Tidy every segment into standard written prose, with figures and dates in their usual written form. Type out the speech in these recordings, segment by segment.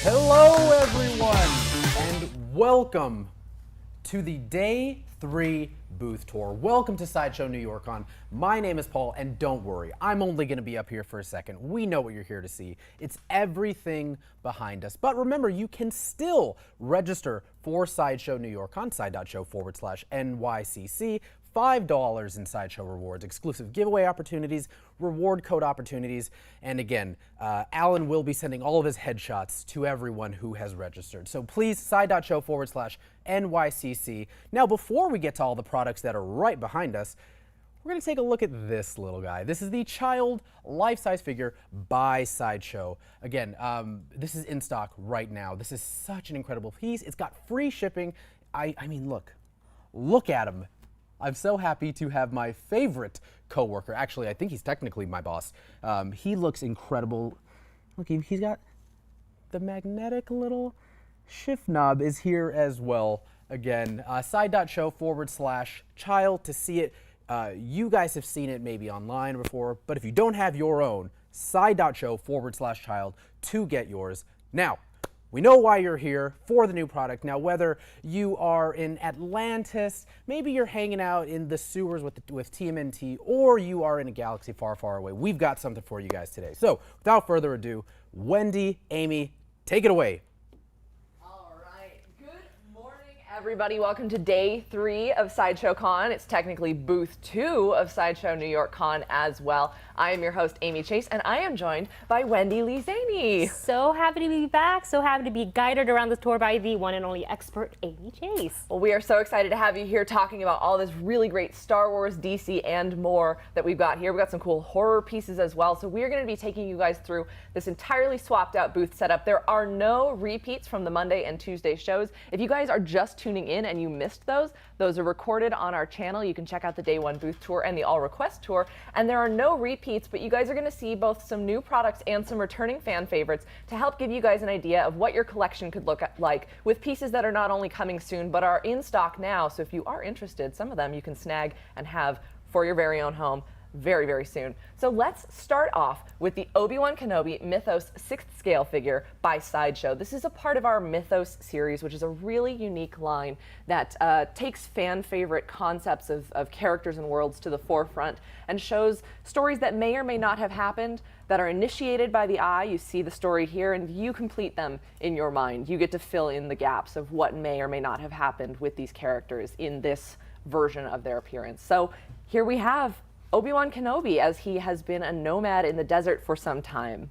Hello everyone, and welcome to the Day 3 booth tour. Welcome to Sideshow New York Con. My name is Paul, and don't worry, I'm only going to be up here for a second. We know what you're here to see. It's everything behind us. But remember, you can still register for Sideshow New York Con, side.show/NYCC. $5 in Sideshow rewards, exclusive giveaway opportunities, reward code opportunities, and again, Alan will be sending all of his headshots to everyone who has registered. So please, side.show/NYCC. Now, before we get to all the products that are right behind us, we're going to take a look at this little guy. This is the child life-size figure by Sideshow. Again, this is in stock right now. This is such an incredible piece. It's got free shipping. I mean, look at him. I'm so happy to have my favorite coworker. Actually, I think he's technically my boss. He looks incredible. Look, he's got the magnetic little shift knob is here as well. Again, side.show/child to see it. You guys have seen it maybe online before, but if you don't have your own, side.show/child to get yours. Now, we know why you're here, for the new product. Now, whether you are in Atlantis, maybe you're hanging out in the sewers with TMNT, or you are in a galaxy far, far away, we've got something for you guys today. So, without further ado, Wendy, Amy, take it away. Everybody, welcome to Day 3 of Sideshow Con. It's technically Booth 2 of Sideshow New York Con as well. I am your host, Amy Chase, and I am joined by Wendy Lee Zaney. So happy to be back. So happy to be guided around the tour by the one and only expert, Amy Chase. Well, we are so excited to have you here talking about all this really great Star Wars, DC, and more that we've got here. We've got some cool horror pieces as well. So we're going to be taking you guys through this entirely swapped out booth setup. There are no repeats from the Monday and Tuesday shows. If you guys are just tuning in and you missed those are recorded on our channel. You can check out the Day 1 booth tour and the All Request tour. And there are no repeats, but you guys are going to see both some new products and some returning fan favorites to help give you guys an idea of what your collection could look like with pieces that are not only coming soon, but are in stock now. So if you are interested, some of them you can snag and have for your very own home very, very soon. So let's start off with the Obi-Wan Kenobi Mythos 6th scale figure by Sideshow. This is a part of our Mythos series, which is a really unique line that takes fan favorite concepts of characters and worlds to the forefront and shows stories that may or may not have happened that are initiated by the eye. You see the story here and you complete them in your mind. You get to fill in the gaps of what may or may not have happened with these characters in this version of their appearance. So here we have Obi-Wan Kenobi, as he has been a nomad in the desert for some time.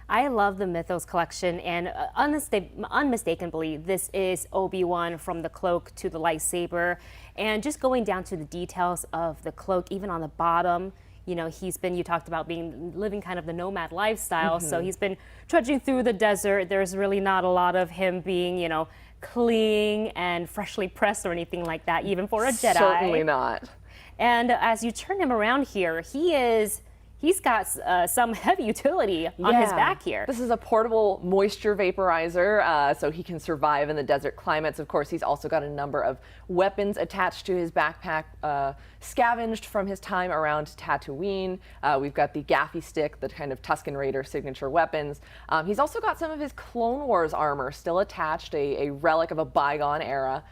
I love the Mythos collection, and unmistakably, this is Obi-Wan, from the cloak to the lightsaber, and just going down to the details of the cloak, even on the bottom. You know, you talked about living kind of the nomad lifestyle, so he's been trudging through the desert. There's really not a lot of him being, you know, clean and freshly pressed or anything like that, even for a Jedi. Certainly not. And as you turn him around here, he's got some heavy utility on his back here. This is a portable moisture vaporizer, so he can survive in the desert climates. Of course, he's also got a number of weapons attached to his backpack, scavenged from his time around Tatooine. We've got the Gaffy stick, the kind of Tusken Raider signature weapons. He's also got some of his Clone Wars armor still attached, a relic of a bygone era.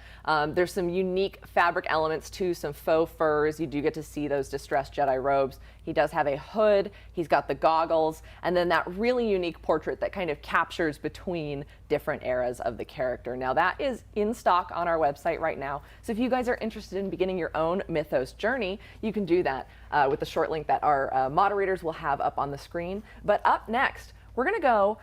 There's some unique fabric elements too, some faux furs. You do get to see those distressed Jedi robes. He does have a hood, he's got the goggles, and then that really unique portrait that kind of captures between different eras of the character. Now that is in stock on our website right now, so if you guys are interested in beginning your own Mythos journey, you can do that with the short link that our moderators will have up on the screen. But up next, we're going to go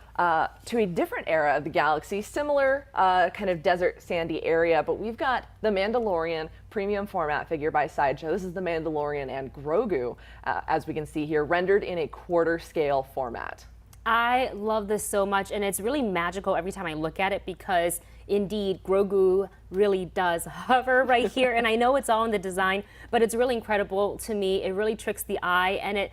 to a different era of the galaxy, similar kind of desert sandy area, but we've got the Mandalorian premium format figure by Sideshow. This is the Mandalorian and Grogu, as we can see here, rendered in a quarter scale format. I love this so much, and it's really magical every time I look at it because indeed Grogu really does hover right here. And I know it's all in the design, but it's really incredible to me. It really tricks the eye, and it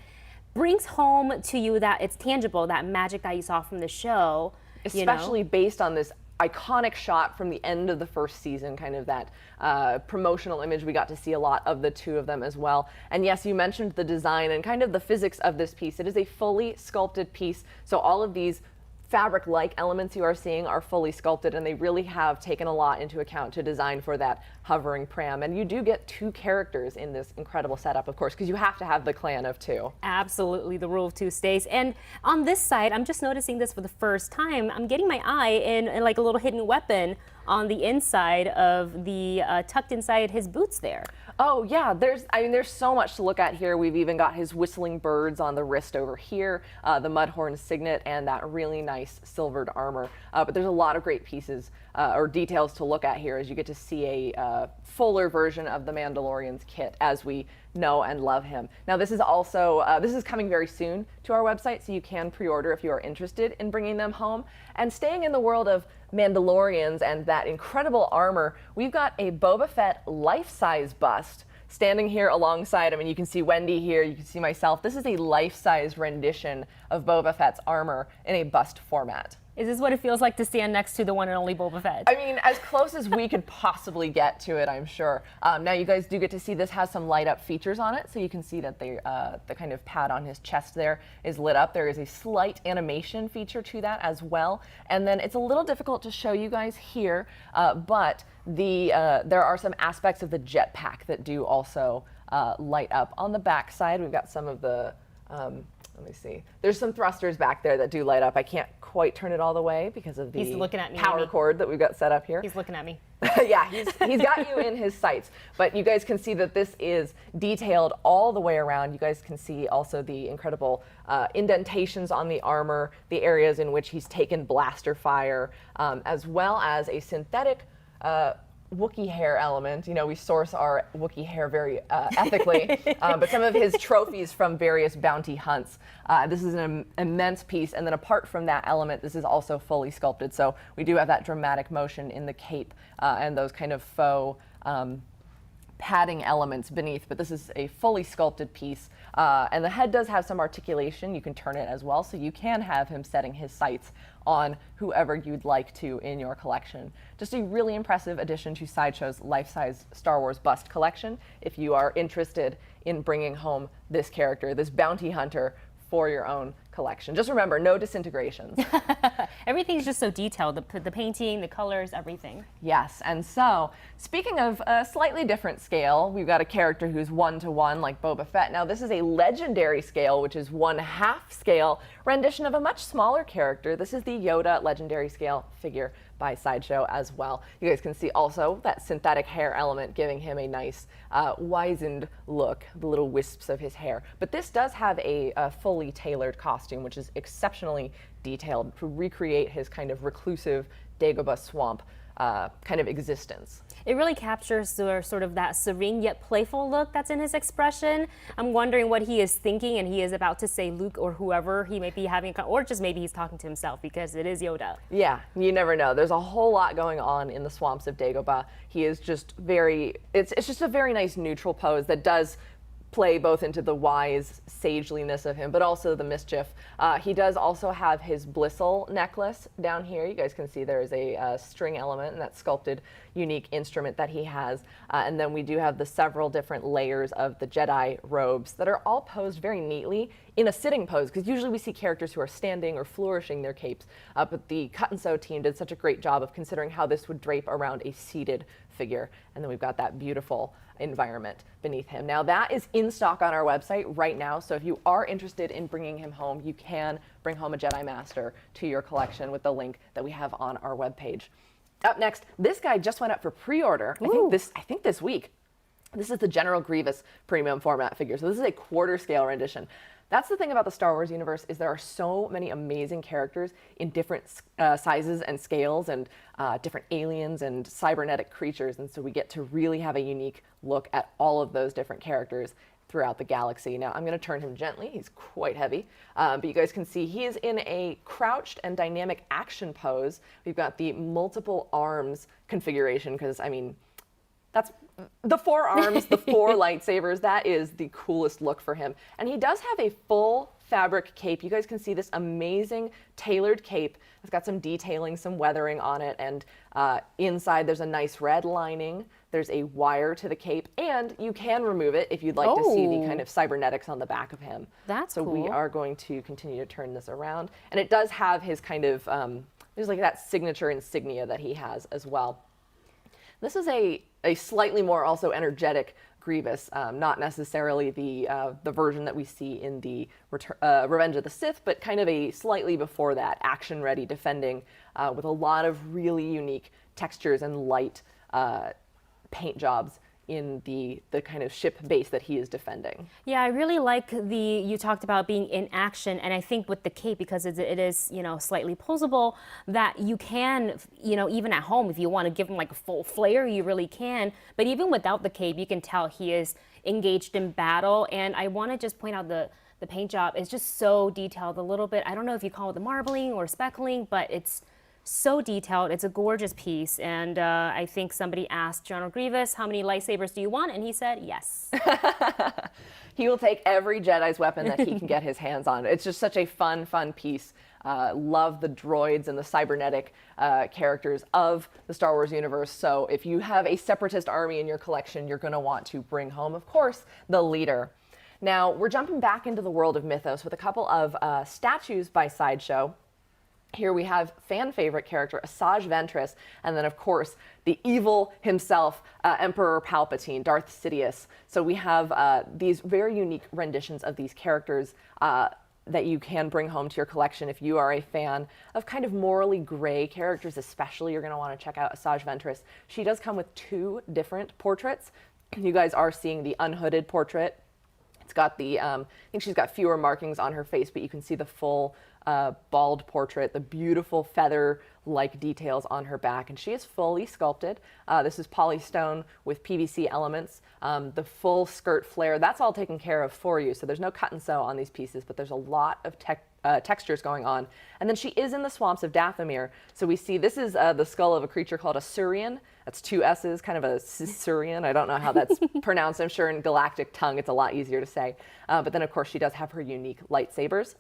brings home to you that it's tangible, that magic that you saw from the show. Especially based on this iconic shot from the end of the first season, kind of that promotional image. We got to see a lot of the two of them as well. And yes, you mentioned the design and kind of the physics of this piece. It is a fully sculpted piece, so all of these fabric-like elements you are seeing are fully sculpted, and they really have taken a lot into account to design for that hovering pram. And you do get 2 characters in this incredible setup, of course, because you have to have the clan of 2. Absolutely, the rule of 2 stays. And on this side, I'm just noticing this for the first time. I'm getting my eye in like a little hidden weapon on the inside of the tucked inside his boots there. Oh yeah, there's so much to look at here. We've even got his whistling birds on the wrist over here, the Mudhorn signet, and that really nice silvered armor. But there's a lot of great pieces or details to look at here as you get to see a fuller version of the Mandalorian's kit as we know and love him. Now this is also, this is coming very soon to our website, so you can pre-order if you are interested in bringing them home. And staying in the world of Mandalorians and that incredible armor, we've got a Boba Fett life-size bust standing here alongside him, and you can see Wendy here, you can see myself. This is a life-size rendition of Boba Fett's armor in a bust format. Is this what it feels like to stand next to the one and only Boba Fett? I mean, as close as we could possibly get to it, I'm sure. Now you guys do get to see this has some light up features on it, so you can see that the kind of pad on his chest there is lit up. There is a slight animation feature to that as well. And then it's a little difficult to show you guys here, but there are some aspects of the jetpack that do also light up. On the back side, we've got some of the, let me see. There's some thrusters back there that do light up. I can't quite turn it all the way because of the He's looking at me, power Amy. cord that we've got set up here. He's looking at me. Yeah, he's got you in his sights. But you guys can see that this is detailed all the way around. You guys can see also the incredible indentations on the armor, the areas in which he's taken blaster fire, as well as a synthetic Wookiee hair element. You know, we source our Wookiee hair very ethically, but some of his trophies from various bounty hunts. This is an immense piece, and then apart from that element, this is also fully sculpted. So we do have that dramatic motion in the cape and those kind of faux padding elements beneath, but this is a fully sculpted piece. And the head does have some articulation. You can turn it as well, so you can have him setting his sights on whoever you'd like to in your collection. Just a really impressive addition to Sideshow's life-size Star Wars bust collection if you are interested in bringing home this character, this bounty hunter, for your own collection. Just remember, no disintegrations. Everything's just so detailed, the painting, the colors, everything. Yes, and so, speaking of a slightly different scale, we've got a character who's 1-to-1 like Boba Fett. Now this is a legendary scale, which is 1/2 scale rendition of a much smaller character. This is the Yoda legendary scale figure by Sideshow as well. You guys can see also that synthetic hair element giving him a nice wizened look, the little wisps of his hair. But this does have a fully tailored costume, which is exceptionally detailed to recreate his kind of reclusive Dagobah swamp kind of existence. It really captures sort of that serene yet playful look that's in his expression. I'm wondering what he is thinking, and he is about to say Luke or whoever he might be having, or just maybe he's talking to himself because it is Yoda. Yeah, you never know. There's a whole lot going on in the swamps of Dagobah. He is just it's just a very nice neutral pose that does play both into the wise sageliness of him, but also the mischief. He does also have his Blistle necklace down here. You guys can see there is a string element and that sculpted unique instrument that he has. And then we do have the several different layers of the Jedi robes that are all posed very neatly in a sitting pose, because usually we see characters who are standing or flourishing their capes, but the Cut and Sew team did such a great job of considering how this would drape around a seated figure. And then we've got that beautiful environment beneath him. Now that is in stock on our website right now, so if you are interested in bringing him home, you can bring home a Jedi Master to your collection with the link that we have on our webpage. Up next, this guy just went up for pre-order, I think this week. This is the General Grievous premium format figure, so this is a quarter scale rendition. That's the thing about the Star Wars universe, is there are so many amazing characters in different sizes and scales, and different aliens and cybernetic creatures, and so we get to really have a unique look at all of those different characters throughout the galaxy. Now I'm going to turn him gently, he's quite heavy, but you guys can see he is in a crouched and dynamic action pose. We've got the multiple arms configuration, because I mean, that's the 4 arms, the 4 lightsabers. That is the coolest look for him. And he does have a full fabric cape. You guys can see this amazing tailored cape. It's got some detailing, some weathering on it, and inside there's a nice red lining. There's a wire to the cape, and you can remove it if you'd like to see the kind of cybernetics on the back of him. That's so cool. we are going to continue to turn this around, and it does have his kind of there's like that signature insignia that he has as well. This is a slightly more also energetic Grievous, not necessarily the version that we see in the Revenge of the Sith, but kind of a slightly before that, action-ready defending with a lot of really unique textures and light paint jobs in the kind of ship base that he is defending. Yeah, I really like you talked about being in action, and I think with the cape, because it is, slightly posable, that you can, even at home, if you want to give him like a full flare, you really can. But even without the cape, you can tell he is engaged in battle. And I want to just point out the paint job is just so detailed a little bit. I don't know if you call it the marbling or speckling, but it's so detailed. It's a gorgeous piece, and I think somebody asked General Grievous, how many lightsabers do you want? And he said yes. He will take every Jedi's weapon that he can get his hands on. It's just such a fun piece. Love the droids and the cybernetic characters of the Star Wars universe. So if you have a separatist army in your collection, you're going to want to bring home, of course, the leader. Now, we're jumping back into the world of mythos with a couple of statues by Sideshow. Here we have fan favorite character Asajj Ventress, and then of course the evil himself, Emperor Palpatine, Darth Sidious. So we have these very unique renditions of these characters that you can bring home to your collection if you are a fan of kind of morally gray characters. Especially, you're going to want to check out Asajj Ventress. She does come with 2 different portraits. You guys are seeing the unhooded portrait. It's got the, I think she's got fewer markings on her face, but you can see the full bald portrait, the beautiful feather-like details on her back, and she is fully sculpted. This is polystone with PVC elements. The full skirt flare, that's all taken care of for you, so there's no cut and sew on these pieces, but there's a lot of textures going on. And then she is in the swamps of Dathomir, so we see this is the skull of a creature called a Saurian. That's 2 S's, kind of a Saurian. I don't know how that's pronounced. I'm sure in galactic tongue it's a lot easier to say. But then, of course, she does have her unique lightsabers.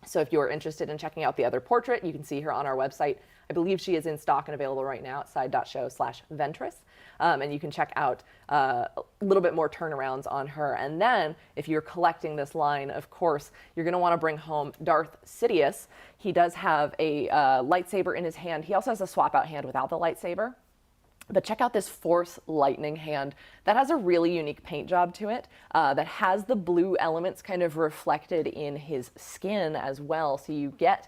So if you're interested in checking out the other portrait, you can see her on our website. I believe she is in stock and available right now at side.show/Ventress. And you can check out a little bit more turnarounds on her. And then if you're collecting this line, of course, you're going to want to bring home Darth Sidious. He does have a lightsaber in his hand. He also has a swap out hand without the lightsaber. But check out this Force Lightning hand. That has a really unique paint job to it that has the blue elements kind of reflected in his skin as well. So you get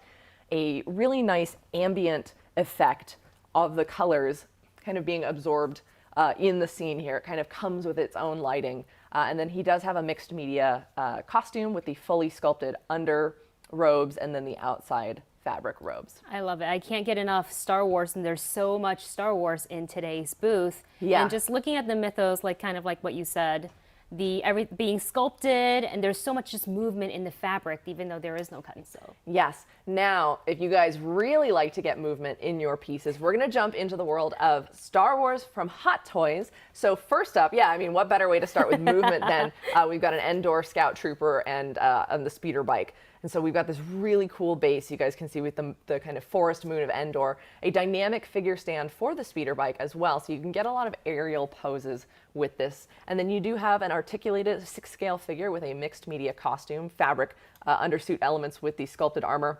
a really nice ambient effect of the colors kind of being absorbed in the scene here. It kind of comes with its own lighting. And then he does have a mixed media costume with the fully sculpted under robes and then the outside fabric robes. I love it. I can't get enough Star Wars, and there's so much Star Wars in today's booth. Yeah. And just looking at the mythos, like kind of like what you said, being sculpted, and there's so much just movement in the fabric, even though there is no cut and sew. Yes. Now, if you guys really like to get movement in your pieces, we're going to jump into the world of Star Wars from Hot Toys. So first up, yeah, I mean, what better way to start with movement than we've got an Endor Scout Trooper and the speeder bike. And so we've got this really cool base you guys can see with the kind of forest moon of Endor, a dynamic figure stand for the speeder bike as well. So you can get a lot of aerial poses with this. And then you do have an articulated 6-scale figure with a mixed media costume, fabric, undersuit elements with the sculpted armor.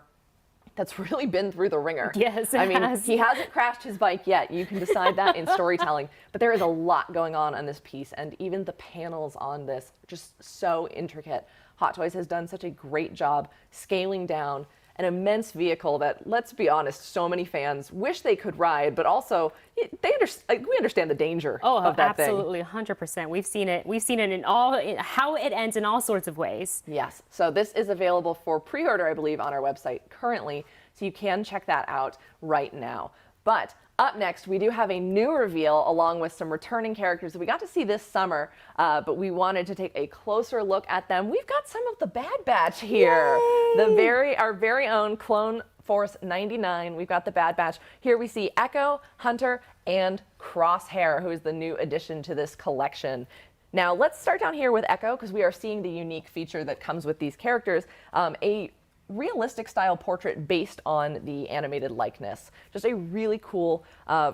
That's really been through the ringer. Yes, I mean, has. he hasn't crashed his bike yet. You can decide that in storytelling. But there is a lot going on this piece, and even the panels on this are just so intricate. Hot Toys has done such a great job scaling down an immense vehicle that, let's be honest, so many fans wish they could ride, but also we understand the danger of that absolutely, 100%. We've seen it. We've seen it in how it ends in all sorts of ways. Yes. So this is available for pre-order, I believe, on our website currently. So you can check that out right now. But up next, we do have a new reveal along with some returning characters that we got to see this summer, but we wanted to take a closer look at them. We've got some of the Bad Batch here. Yay! Our very own Clone Force 99. We've got the Bad Batch. Here we see Echo, Hunter, and Crosshair, who is the new addition to this collection. Now let's start down here with Echo, because we are seeing the unique feature that comes with these characters, a realistic style portrait based on the animated likeness. Just a really cool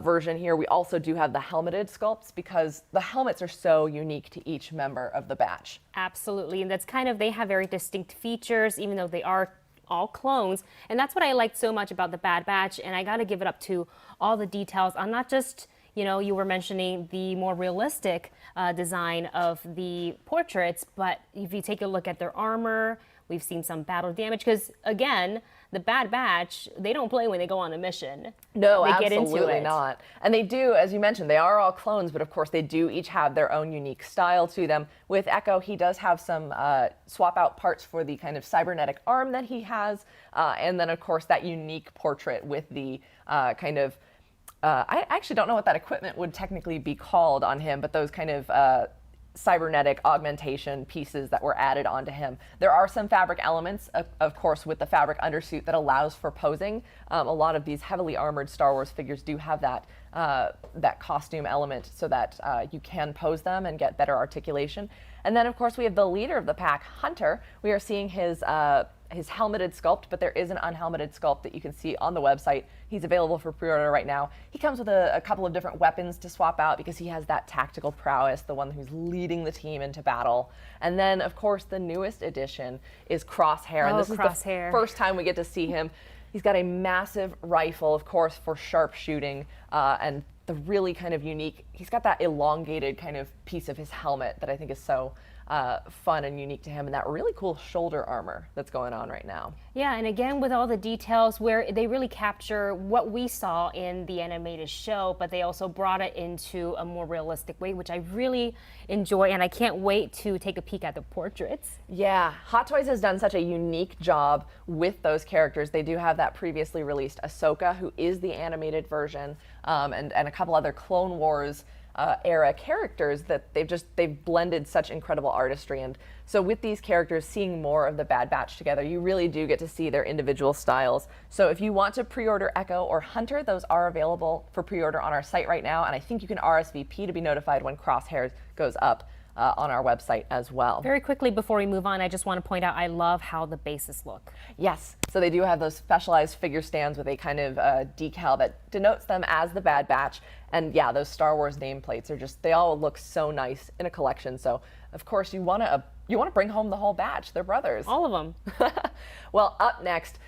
version here. We also do have the helmeted sculpts, because the helmets are so unique to each member of the batch. Absolutely, and that's kind of, they have very distinct features, even though they are all clones. And that's what I liked so much about the Bad Batch, and I gotta give it up to all the details on not just, you know, you were mentioning the more realistic design of the portraits, but if you take a look at their armor, we've seen some battle damage, because again, the Bad Batch, they don't play when they go on a mission. No, they absolutely get into it. not. And they do, as you mentioned, they are all clones, but of course they do each have their own unique style to them. With Echo, he does have some swap out parts for the kind of cybernetic arm that he has, and then of course that unique portrait with the kind of, I actually don't know what that equipment would technically be called on him, but those kind of cybernetic augmentation pieces that were added onto him. There are some fabric elements, of course, with the fabric undersuit that allows for posing. A lot of these heavily armored Star Wars figures do have that that costume element, so that you can pose them and get better articulation. And then, of course, we have the leader of the pack, Hunter. We are seeing his helmeted sculpt, but there is an unhelmeted sculpt that you can see on the website. He's available for pre-order right now. He comes with a couple of different weapons to swap out, because he has that tactical prowess, the one who's leading the team into battle. And then, of course, the newest addition is Crosshair. And this is the first time we get to see him. He's got a massive rifle, of course, for sharp shooting, and the really kind of unique, he's got that elongated kind of piece of his helmet that I think is so fun and unique to him, and that really cool shoulder armor that's going on right now. Yeah, and again, with all the details where they really capture what we saw in the animated show, but they also brought it into a more realistic way, which I really enjoy, and I can't wait to take a peek at the portraits. Yeah, Hot Toys has done such a unique job with those characters. They do have that previously released Ahsoka, who is the animated version, and a couple other Clone Wars era characters that they've blended such incredible artistry. And so with these characters, seeing more of the Bad Batch together, you really do get to see their individual styles. So if you want to pre-order Echo or Hunter, those are available for pre-order on our site right now, and I think you can RSVP to be notified when Crosshair goes up on our website as well. Very quickly before we move on, I just want to point out I love how the bases look. Yes, so they do have those specialized figure stands with a kind of decal that denotes them as the Bad Batch. And yeah, those Star Wars nameplates are just, they all look so nice in a collection. So of course you want to bring home the whole batch. They're brothers. All of them. Well, up next,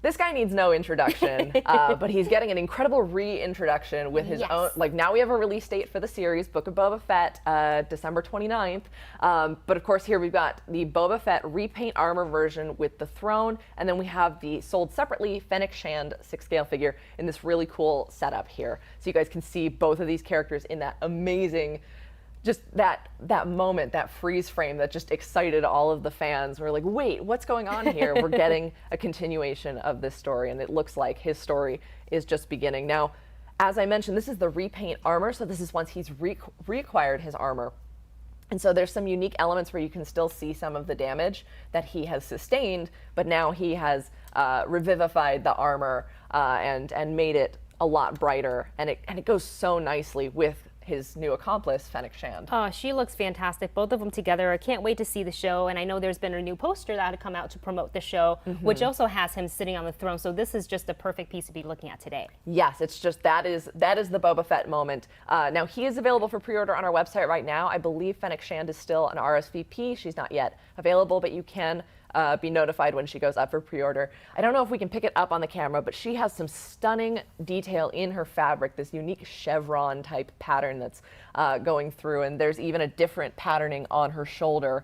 this guy needs no introduction, but he's getting an incredible reintroduction with his own, like now we have a release date for the series, Book of Boba Fett, December 29th. But of course here we've got the Boba Fett Repaint Armor version with the throne, and then we have the sold separately Fennec Shand 6-scale figure in this really cool setup here. So you guys can see both of these characters in that amazing, just that moment, that freeze frame that just excited all of the fans. We're like, wait, what's going on here? We're getting a continuation of this story, and it looks like his story is just beginning. Now, as I mentioned, this is the Repaint Armor, so this is once he's reacquired his armor. And so there's some unique elements where you can still see some of the damage that he has sustained, but now he has revivified the armor and made it a lot brighter, and it goes so nicely with his new accomplice, Fennec Shand. Oh, she looks fantastic. Both of them together. I can't wait to see the show. And I know there's been a new poster that had come out to promote the show, which also has him sitting on the throne. So this is just a perfect piece to be looking at today. Yes, it's just that is the Boba Fett moment. Now he is available for pre-order on our website right now. I believe Fennec Shand is still an RSVP. She's not yet available, but you can be notified when she goes up for pre-order. I don't know if we can pick it up on the camera, but she has some stunning detail in her fabric, this unique chevron type pattern that's going through, and there's even a different patterning on her shoulder.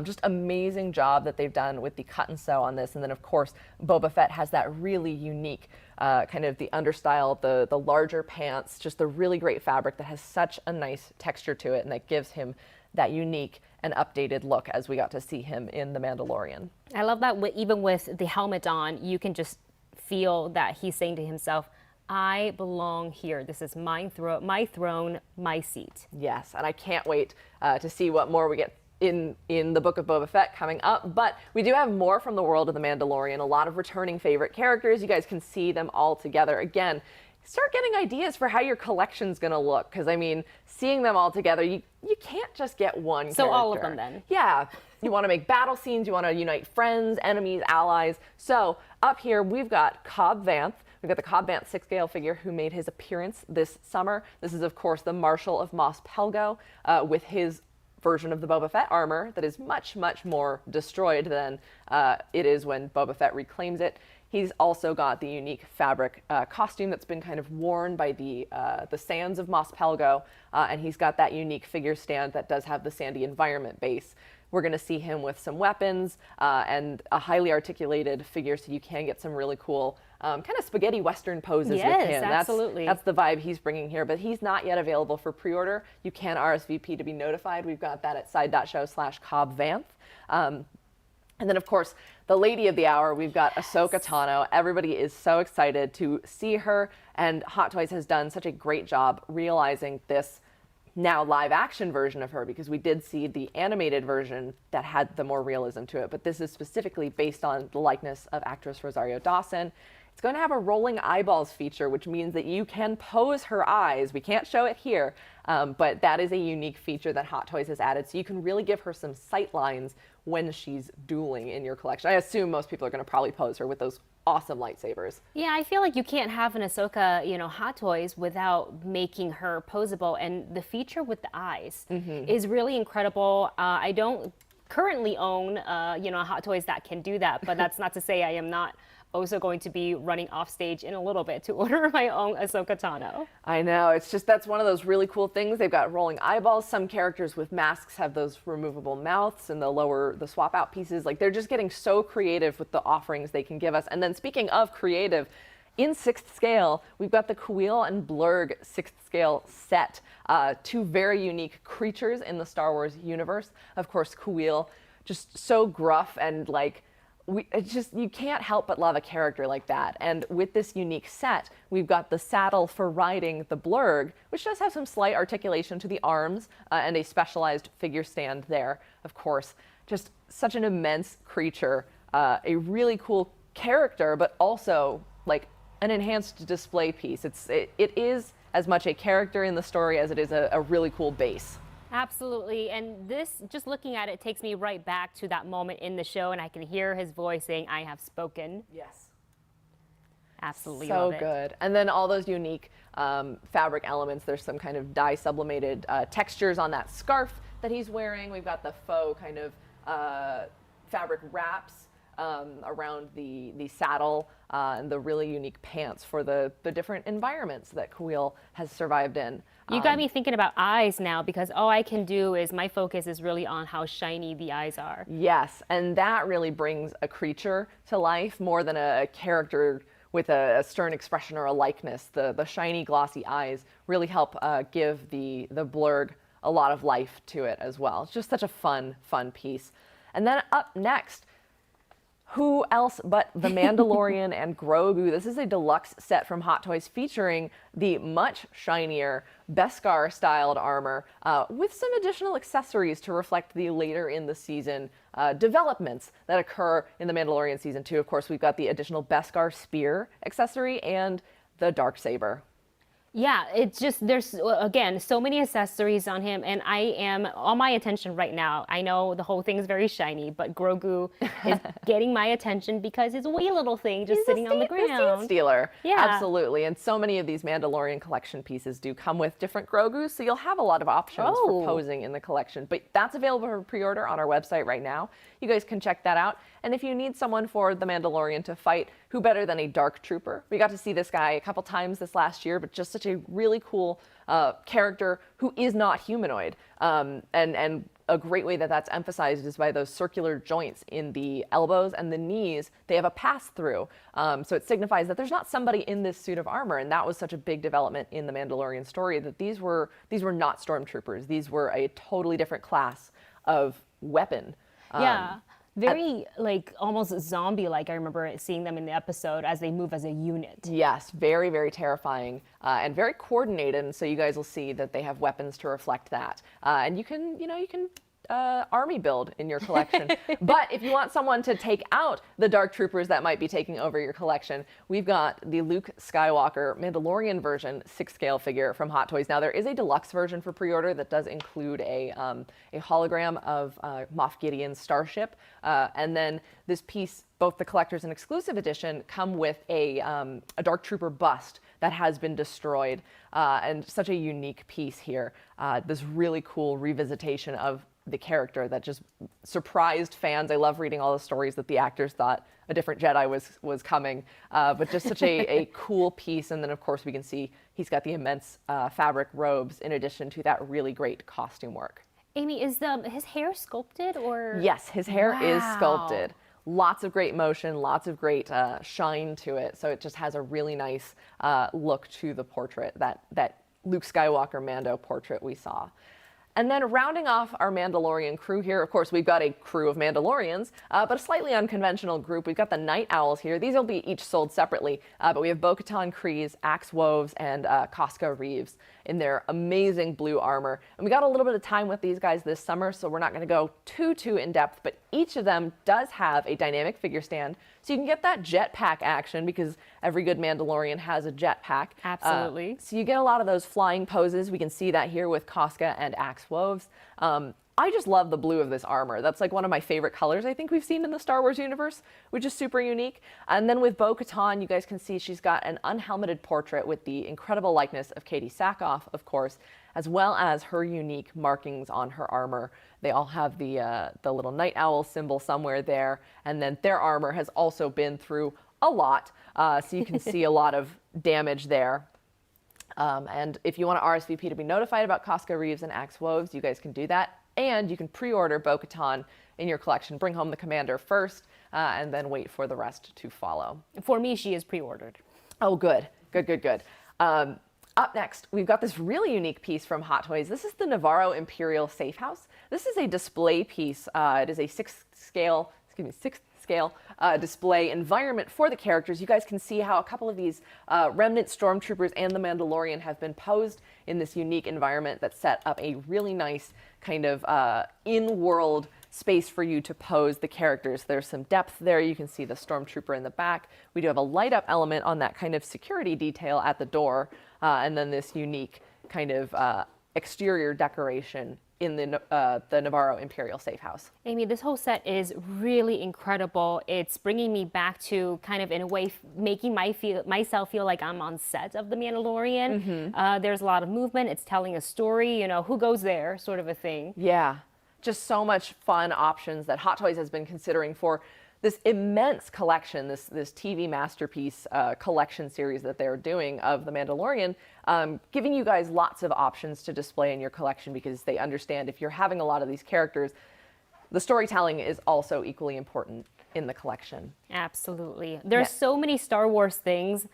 Just amazing job that they've done with the cut and sew on this. And then of course, Boba Fett has that really unique kind of the understyle, the larger pants, just the really great fabric that has such a nice texture to it, and that gives him that unique and updated look as we got to see him in The Mandalorian. I love that even with the helmet on, you can just feel that he's saying to himself, I belong here. This is my throne, my seat. Yes, and I can't wait to see what more we get in the Book of Boba Fett coming up. But we do have more from the world of The Mandalorian, a lot of returning favorite characters. You guys can see them all together. Again, start getting ideas for how your collection's going to look. Because, I mean, seeing them all together, you can't just get one So character. all of them then? Yeah. You want to make battle scenes. You want to unite friends, enemies, allies. So up here, we've got Cobb Vanth. We've got the Cobb Vanth 6-scale figure who made his appearance this summer. This is, of course, the Marshal of Mos Pelgo with his version of the Boba Fett armor that is much, much more destroyed than it is when Boba Fett reclaims it. He's also got the unique fabric costume that's been kind of worn by the sands of Mos Pelgo, and he's got that unique figure stand that does have the sandy environment base. We're going to see him with some weapons and a highly articulated figure, so you can get some really cool kind of spaghetti western poses with him. Yes, absolutely. That's the vibe he's bringing here, but he's not yet available for pre-order. You can RSVP to be notified. We've got that at side.show/CobbVanth. And then, of course, the lady of the hour, we've got Ahsoka Tano. Everybody is so excited to see her, and Hot Toys has done such a great job realizing this now live action version of her, because we did see the animated version that had the more realism to it, but this is specifically based on the likeness of actress Rosario Dawson. It's going to have a rolling eyeballs feature, which means that you can pose her eyes. We can't show it here, but that is a unique feature that Hot Toys has added, so you can really give her some sight lines when she's dueling in your collection. I assume most people are going to probably pose her with those awesome lightsabers. Yeah, I feel like you can't have an Ahsoka, Hot Toys without making her posable. And the feature with the eyes is really incredible. I don't currently own, Hot Toys that can do that, but that's not to say I am not also going to be running off stage in a little bit to order my own Ahsoka Tano. I know, it's just, that's one of those really cool things. They've got rolling eyeballs. Some characters with masks have those removable mouths and the swap out pieces. Like, they're just getting so creative with the offerings they can give us. And then speaking of creative, in 6th scale, we've got the Kuiil and Blurg 6th scale set. Two very unique creatures in the Star Wars universe. Of course, Kuiil, just so gruff and like, you can't help but love a character like that. And with this unique set, we've got the saddle for riding the Blurg, which does have some slight articulation to the arms and a specialized figure stand there. Of course, just such an immense creature, a really cool character, but also like an enhanced display piece. It is as much a character in the story as it is a really cool base. Absolutely, and this, just looking at it, takes me right back to that moment in the show, and I can hear his voice saying, "I have spoken." Yes. Absolutely So love it. good. And then all those unique fabric elements. There's some kind of dye sublimated textures on that scarf that he's wearing. We've got the faux kind of fabric wraps around the saddle and the really unique pants for the different environments that Kuiil has survived in. You got me thinking about eyes now, because all I can do is, my focus is really on how shiny the eyes are. Yes, and that really brings a creature to life more than a character with a stern expression or a likeness. The shiny, glossy eyes really help give the Blurg a lot of life to it as well. It's just such a fun piece. And then up next, who else but the Mandalorian and Grogu? This is a deluxe set from Hot Toys featuring the much shinier Beskar-styled armor with some additional accessories to reflect the later in the season developments that occur in the Mandalorian Season 2. Of course, we've got the additional Beskar spear accessory and the Darksaber. Yeah, it's just, there's, again, so many accessories on him, and I am on my attention right now. I know the whole thing is very shiny, but Grogu is getting my attention because it's a wee little thing just sitting on the ground. A scene stealer. Yeah. Absolutely. And so many of these Mandalorian collection pieces do come with different Grogus, so you'll have a lot of options for posing in the collection. But that's available for pre-order on our website right now. You guys can check that out. And if you need someone for the Mandalorian to fight, who better than a Dark Trooper? We got to see this guy a couple times this last year, but just such a really cool character who is not humanoid. And a great way that that's emphasized is by those circular joints in the elbows and the knees. They have a pass-through. So it signifies that there's not somebody in this suit of armor, and that was such a big development in the Mandalorian story, that these were not stormtroopers. These were a totally different class of weapon. Yeah. Very, like, almost zombie-like. I remember seeing them in the episode as they move as a unit. Yes, very, very terrifying and very coordinated. And so you guys will see that they have weapons to reflect that. And you can army build in your collection. But if you want someone to take out the Dark Troopers that might be taking over your collection, we've got the Luke Skywalker Mandalorian version 6-scale figure from Hot Toys. Now there is a deluxe version for pre-order that does include a hologram of Moff Gideon's starship, and then this piece, both the collector's and exclusive edition, come with a Dark Trooper bust that has been destroyed, and such a unique piece here. This really cool revisitation of the character that just surprised fans. I love reading all the stories that the actors thought a different Jedi was coming, but just such a cool piece. And then of course we can see he's got the immense fabric robes in addition to that really great costume work. Amy, is his hair sculpted or? Yes, his hair is sculpted. Lots of great motion, lots of great shine to it. So it just has a really nice look to the portrait, that Luke Skywalker Mando portrait we saw. And then rounding off our Mandalorian crew here, of course, we've got a crew of Mandalorians, but a slightly unconventional group. We've got the Night Owls here. These will be each sold separately, but we have Bo-Katan Kryze, Axe Woves, and Casca Reeves in their amazing blue armor. And we got a little bit of time with these guys this summer, so we're not going to go too in depth, but each of them does have a dynamic figure stand, so you can get that jetpack action because every good Mandalorian has a jetpack. Absolutely. So you get a lot of those flying poses. We can see that here with Casca and Axe Woves. I just love the blue of this armor. That's like one of my favorite colors I think we've seen in the Star Wars universe, which is super unique. And then with Bo-Katan, you guys can see she's got an unhelmeted portrait with the incredible likeness of Katie Sackhoff, of course, as well as her unique markings on her armor. They all have the little night owl symbol somewhere there, and then their armor has also been through a lot, so you can see a lot of damage there. And if you want to RSVP to be notified about Casca Reeves and Axe Woves, you guys can do that. And you can pre-order Bo-Katan in your collection. Bring home the commander first, and then wait for the rest to follow. For me, she is pre-ordered. Oh, good. Up next, we've got this really unique piece from Hot Toys. This is the Navarro Imperial Safe House. This is a display piece. It is a 6th scale display environment for the characters. You guys can see how a couple of these remnant stormtroopers and the Mandalorian have been posed in this unique environment that set up a really nice kind of in-world space for you to pose the characters. There's some depth there. You can see the stormtrooper in the back. We do have a light up element on that kind of security detail at the door, and then this unique kind of exterior decoration in the Navarro Imperial Safe House. Amy, this whole set is really incredible. It's bringing me back to kind of, in a way, making myself feel like I'm on set of The Mandalorian. There's a lot of movement. It's telling a story, who goes there, sort of a thing. Yeah, just so much fun options that Hot Toys has been considering for this immense collection, this TV masterpiece collection series that they're doing of The Mandalorian, giving you guys lots of options to display in your collection because they understand if you're having a lot of these characters, the storytelling is also equally important in the collection. Absolutely. There's so many Star Wars things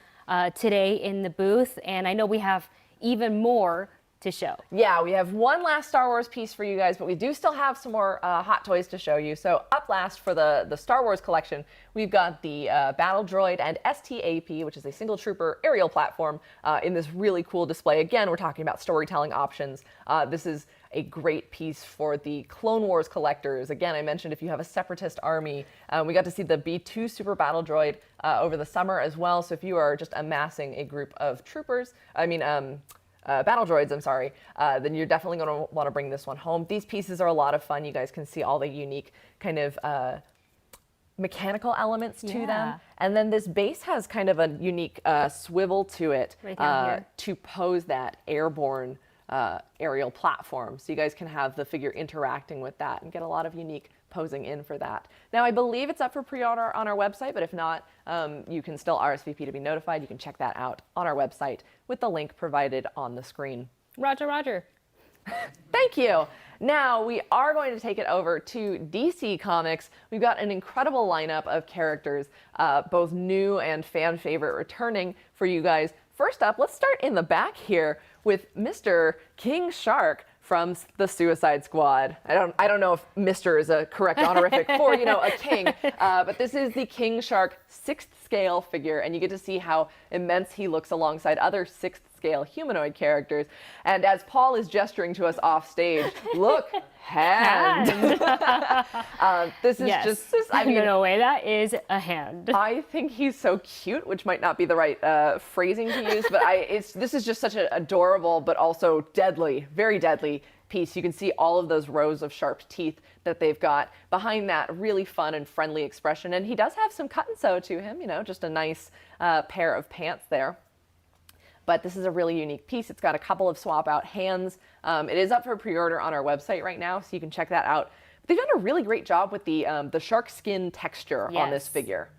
today in the booth, and I know we have even more to show. Yeah, we have one last Star Wars piece for you guys, but we do still have some more Hot Toys to show you. So up last for the Star Wars collection, we've got the Battle Droid and STAP, which is a single trooper aerial platform in this really cool display. Again, we're talking about storytelling options. This is a great piece for the Clone Wars collectors. Again, I mentioned if you have a separatist army, we got to see the B2 Super Battle Droid over the summer as well. So if you are just amassing a group of troopers, battle droids, then you're definitely going to want to bring this one home. These pieces are a lot of fun. You guys can see all the unique kind of mechanical elements to them. And then this base has kind of a unique swivel to it right down here. To pose that airborne aerial platform. So you guys can have the figure interacting with that and get a lot of unique posing in for that. Now, I believe it's up for pre-order on our website, but if not, you can still RSVP to be notified. You can check that out on our website with the link provided on the screen. Roger, Roger. Thank you. Now, we are going to take it over to DC Comics. We've got an incredible lineup of characters, both new and fan favorite, returning for you guys. First up, let's start in the back here with Mr. King Shark from the Suicide Squad. I don't know if Mr. is a correct honorific for, a king, but this is the King Shark 6th scale figure, and you get to see how immense he looks alongside other 6th scale humanoid characters. And as Paul is gesturing to us off stage, look, hand. This is just, I mean, no way, that is a hand. I think he's so cute, which might not be the right phrasing to use, but this is just such an adorable but also deadly, very deadly piece. You can see all of those rows of sharp teeth that they've got behind that really fun and friendly expression. And he does have some cut and sew to him, you know, just a nice pair of pants there. But this is a really unique piece. It's got a couple of swap out hands. It is up for pre-order on our website right now, so you can check that out. But they've done a really great job with the shark skin texture on this figure.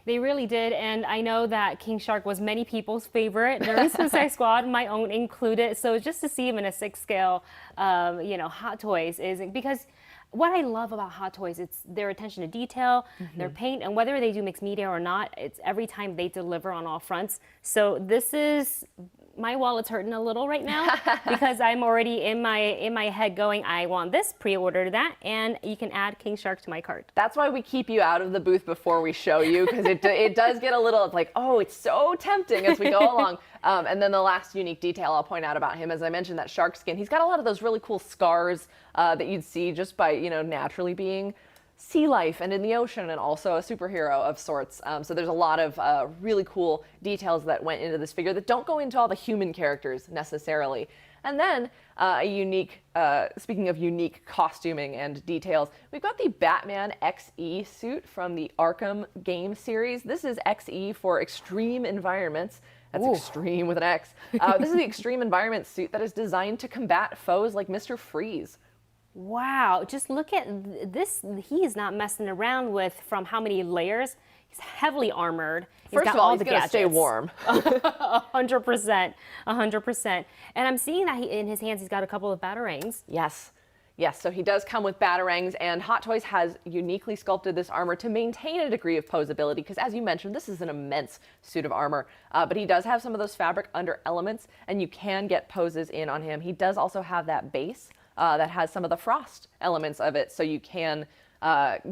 They really did, and I know that King Shark was many people's favorite during Suicide Squad, my own included. So just to see him in a 6 scale, you know, Hot Toys is because what I love about Hot Toys, it's their attention to detail, their paint, and whether they do mixed media or not, it's every time they deliver on all fronts. So this is, my wallet's hurting a little right now because I'm already in my head going, I want this, pre-order that, and you can add King Shark to my cart. That's why we keep you out of the booth before we show you, because it does get a little, it's like, oh, it's so tempting as we go along. And then the last unique detail I'll point out about him, as I mentioned, that shark skin, he's got a lot of those really cool scars that you'd see just by, you know, naturally being sea life and in the ocean, and also a superhero of sorts. So there's a lot of really cool details that went into this figure that don't go into all the human characters necessarily. And then a unique, speaking of unique costuming and details, we've got the Batman XE suit from the Arkham game series. This is XE for Extreme Environments. That's extreme with an X. This is the Extreme Environment suit that is designed to combat foes like Mr. Freeze. Wow, just look at this. He is not messing around with from how many layers. He's heavily armored. First of all, he's gonna stay warm. 100%, 100%. And I'm seeing that in his hands, he's got a couple of batarangs. Yes. Yes, so he does come with batarangs, and Hot Toys has uniquely sculpted this armor to maintain a degree of posability, because as you mentioned, this is an immense suit of armor, but he does have some of those fabric under elements, and you can get poses in on him. He does also have that base that has some of the frost elements of it, so you can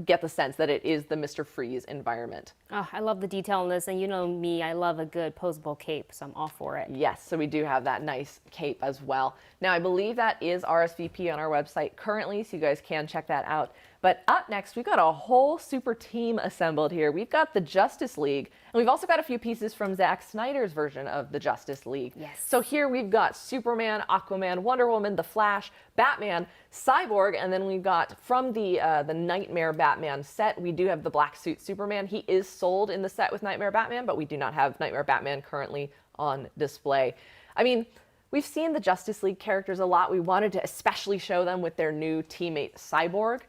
get the sense that it is the Mr. Freeze environment. Oh, I love the detail in this, and you know me, I love a good posable cape, so I'm all for it. Yes, so we do have that nice cape as well. Now, I believe that is RSVP on our website currently, so you guys can check that out. But up next, we've got a whole super team assembled here. We've got the Justice League, and we've also got a few pieces from Zack Snyder's version of the Justice League. Yes. So here we've got Superman, Aquaman, Wonder Woman, The Flash, Batman, Cyborg, and then we've got from the Nightmare Batman set, we do have the black suit Superman. He is sold in the set with Nightmare Batman, but we do not have Nightmare Batman currently on display. I mean, we've seen the Justice League characters a lot. We wanted to especially show them with their new teammate Cyborg.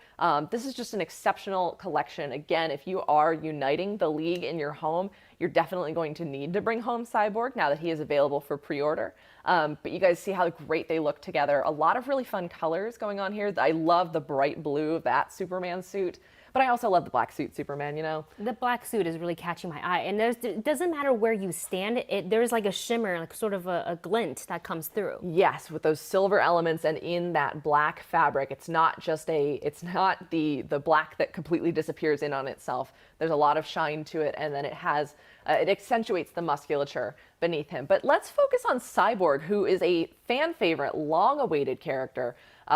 This is just an exceptional collection. Again, if you are uniting the League in your home, you're definitely going to need to bring home Cyborg now that he is available for pre-order. But you guys see how great they look together. A lot of really fun colors going on here. I love the bright blue of that Superman suit. But I also love the black suit Superman, you know? The black suit is really catching my eye. And it doesn't matter where you stand, there's like a shimmer, like sort of a glint that comes through. Yes, with those silver elements and in that black fabric. It's not just the black that completely disappears in on itself. There's a lot of shine to it, and then it has, it accentuates the musculature beneath him. But let's focus on Cyborg, who is a fan favorite, long-awaited character.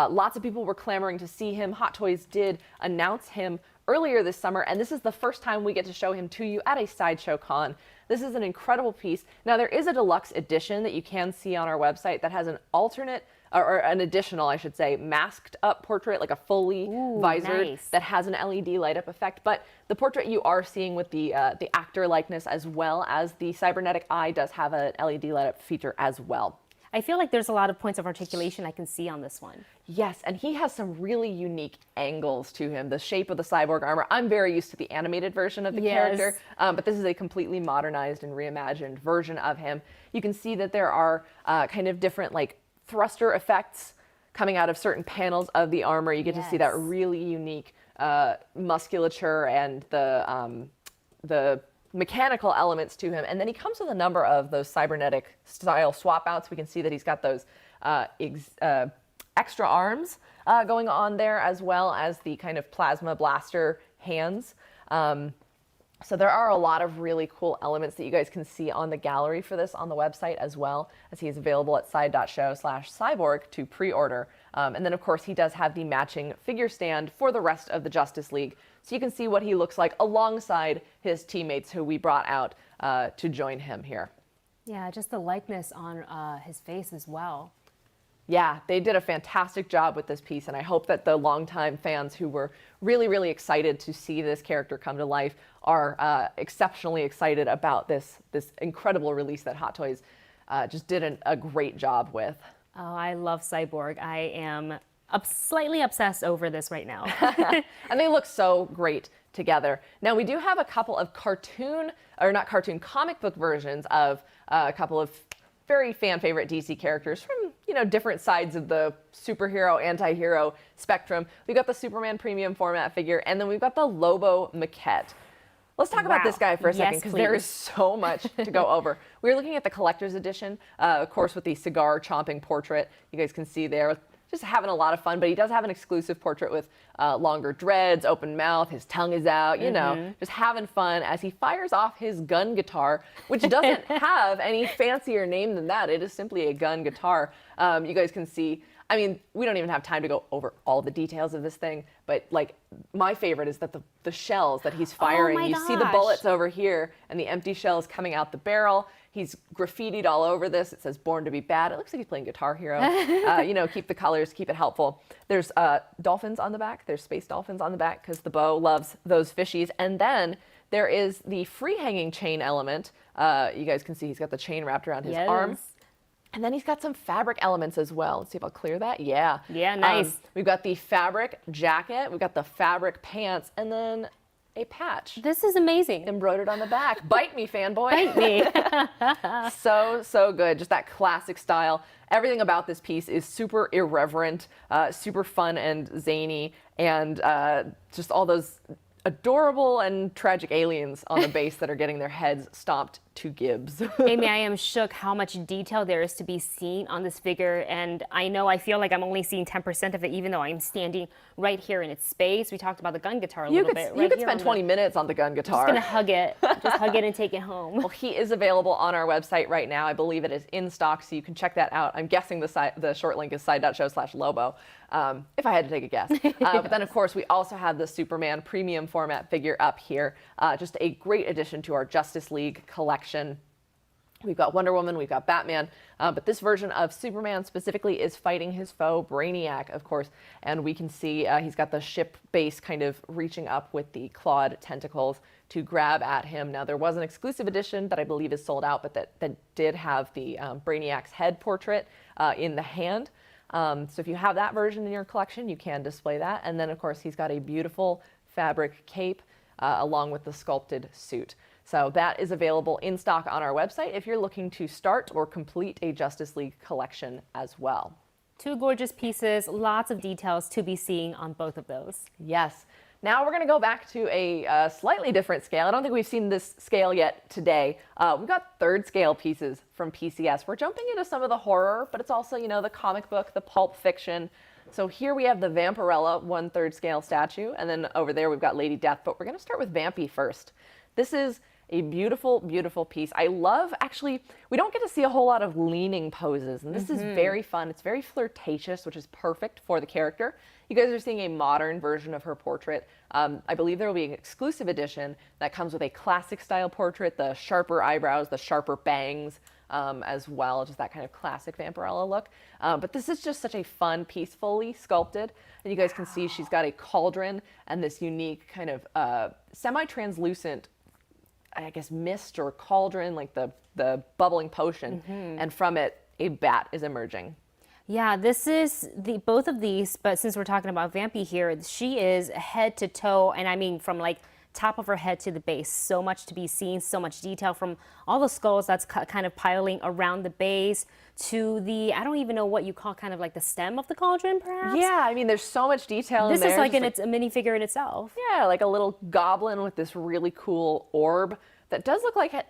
Lots of people were clamoring to see him. Hot Toys did announce him earlier this summer, and this is the first time we get to show him to you at a Sideshow Con. This is an incredible piece. Now, there is a deluxe edition that you can see on our website that has an alternate, or an additional, I should say, masked up portrait, like a fully visored, that has an LED light up effect. But the portrait you are seeing with the actor likeness, as well as the cybernetic eye, does have an LED light up feature as well. I feel like there's a lot of points of articulation I can see on this one. Yes, and he has some really unique angles to him. The shape of the Cyborg armor, I'm very used to the animated version of the character, but this is a completely modernized and reimagined version of him. You can see that there are kind of different like thruster effects coming out of certain panels of the armor. You get to see that really unique musculature and the mechanical elements to him. And then he comes with a number of those cybernetic style swap outs. We can see that he's got those extra arms going on there, as well as the kind of plasma blaster hands. So there are a lot of really cool elements that you guys can see on the gallery for this on the website, as well as he is available at side.show/cyborg to pre-order. And then of course he does have the matching figure stand for the rest of the Justice League. So you can see what he looks like alongside his teammates who we brought out to join him here. Yeah, just the likeness on his face as well. Yeah, they did a fantastic job with this piece, and I hope that the longtime fans who were really, really excited to see this character come to life are exceptionally excited about this incredible release that Hot Toys just did a great job with. Oh, I love Cyborg. I am slightly obsessed over this right now. And they look so great together. Now, we do have a couple of comic book versions of a couple of very fan favorite DC characters from, different sides of the superhero, anti-hero spectrum. We've got the Superman premium format figure, and then we've got the Lobo maquette. Let's talk about this guy for a second, because there is so much to go over. We're looking at the collector's edition, of course, with the cigar chomping portrait. You guys can see there, just having a lot of fun, but he does have an exclusive portrait with longer dreads, open mouth, his tongue is out, just having fun as he fires off his gun guitar, which doesn't have any fancier name than that. It is simply a gun guitar. You guys can see, I mean, we don't even have time to go over all the details of this thing, but like my favorite is that the shells that he's firing, you see the bullets over here and the empty shells coming out the barrel. He's graffitied all over this. It says "Born to be Bad." It looks like he's playing Guitar Hero. Keep the colors, keep it helpful. There's dolphins on the back. There's space dolphins on the back because the bow loves those fishies. And then there is the free hanging chain element. You guys can see he's got the chain wrapped around his arm. And then he's got some fabric elements as well. Let's see if I'll clear that. Yeah. Yeah, nice. We've got the fabric jacket. We've got the fabric pants. And then a patch. This is amazing. Embroidered on the back. Bite me, fanboy. Bite me. So good. Just that classic style. Everything about this piece is super irreverent, super fun and zany, and just all those adorable and tragic aliens on the base that are getting their heads stomped to gibs. Amy, I am shook how much detail there is to be seen on this figure, and I feel like I'm only seeing 10% of it, even though I'm standing right here in its space. We talked about the gun guitar a little bit. You could spend 20 minutes on the gun guitar. I'm just gonna hug it. Just hug it and take it home. Well, he is available on our website right now. I believe it is in stock, so you can check that out. I'm guessing the short link is side.show/Lobo, if I had to take a guess. But then, of course, we also have the Superman premium format figure up here. Just a great addition to our Justice League collection. We've got Wonder Woman, we've got Batman, but this version of Superman specifically is fighting his foe, Brainiac, of course. And we can see he's got the ship base kind of reaching up with the clawed tentacles to grab at him. Now, there was an exclusive edition that I believe is sold out, but that did have the Brainiac's head portrait in the hand. So if you have that version in your collection, you can display that. And then, of course, he's got a beautiful fabric cape along with the sculpted suit. So that is available in stock on our website if you're looking to start or complete a Justice League collection as well. Two gorgeous pieces, lots of details to be seen on both of those. Yes. Now we're going to go back to a slightly different scale. I don't think we've seen this scale yet today. We've got third scale pieces from PCS. We're jumping into some of the horror, but it's also, the comic book, the pulp fiction. So here we have the Vampirella 1/3 scale statue, and then over there we've got Lady Death, but we're going to start with Vampy first. This is a beautiful, beautiful piece. I love, actually, we don't get to see a whole lot of leaning poses, and this is very fun. It's very flirtatious, which is perfect for the character. You guys are seeing a modern version of her portrait. I believe there will be an exclusive edition that comes with a classic style portrait, the sharper eyebrows, the sharper bangs, as well, just that kind of classic Vampirella look. But this is just such a fun piece, fully sculpted. And you guys can see she's got a cauldron and this unique kind of semi-translucent, I guess, mist or cauldron, like the bubbling potion, and from it a bat is emerging. Yeah, this is both of these, but since we're talking about Vampy here, she is head to toe, and I mean from like top of her head to the base. So much to be seen, so much detail from all the skulls that's kind of piling around the base to the, I don't even know what you call kind of like the stem of the cauldron, perhaps? Yeah, I mean, there's so much detail in there. This is like it's a minifigure in itself. Yeah, like a little goblin with this really cool orb that does look like it.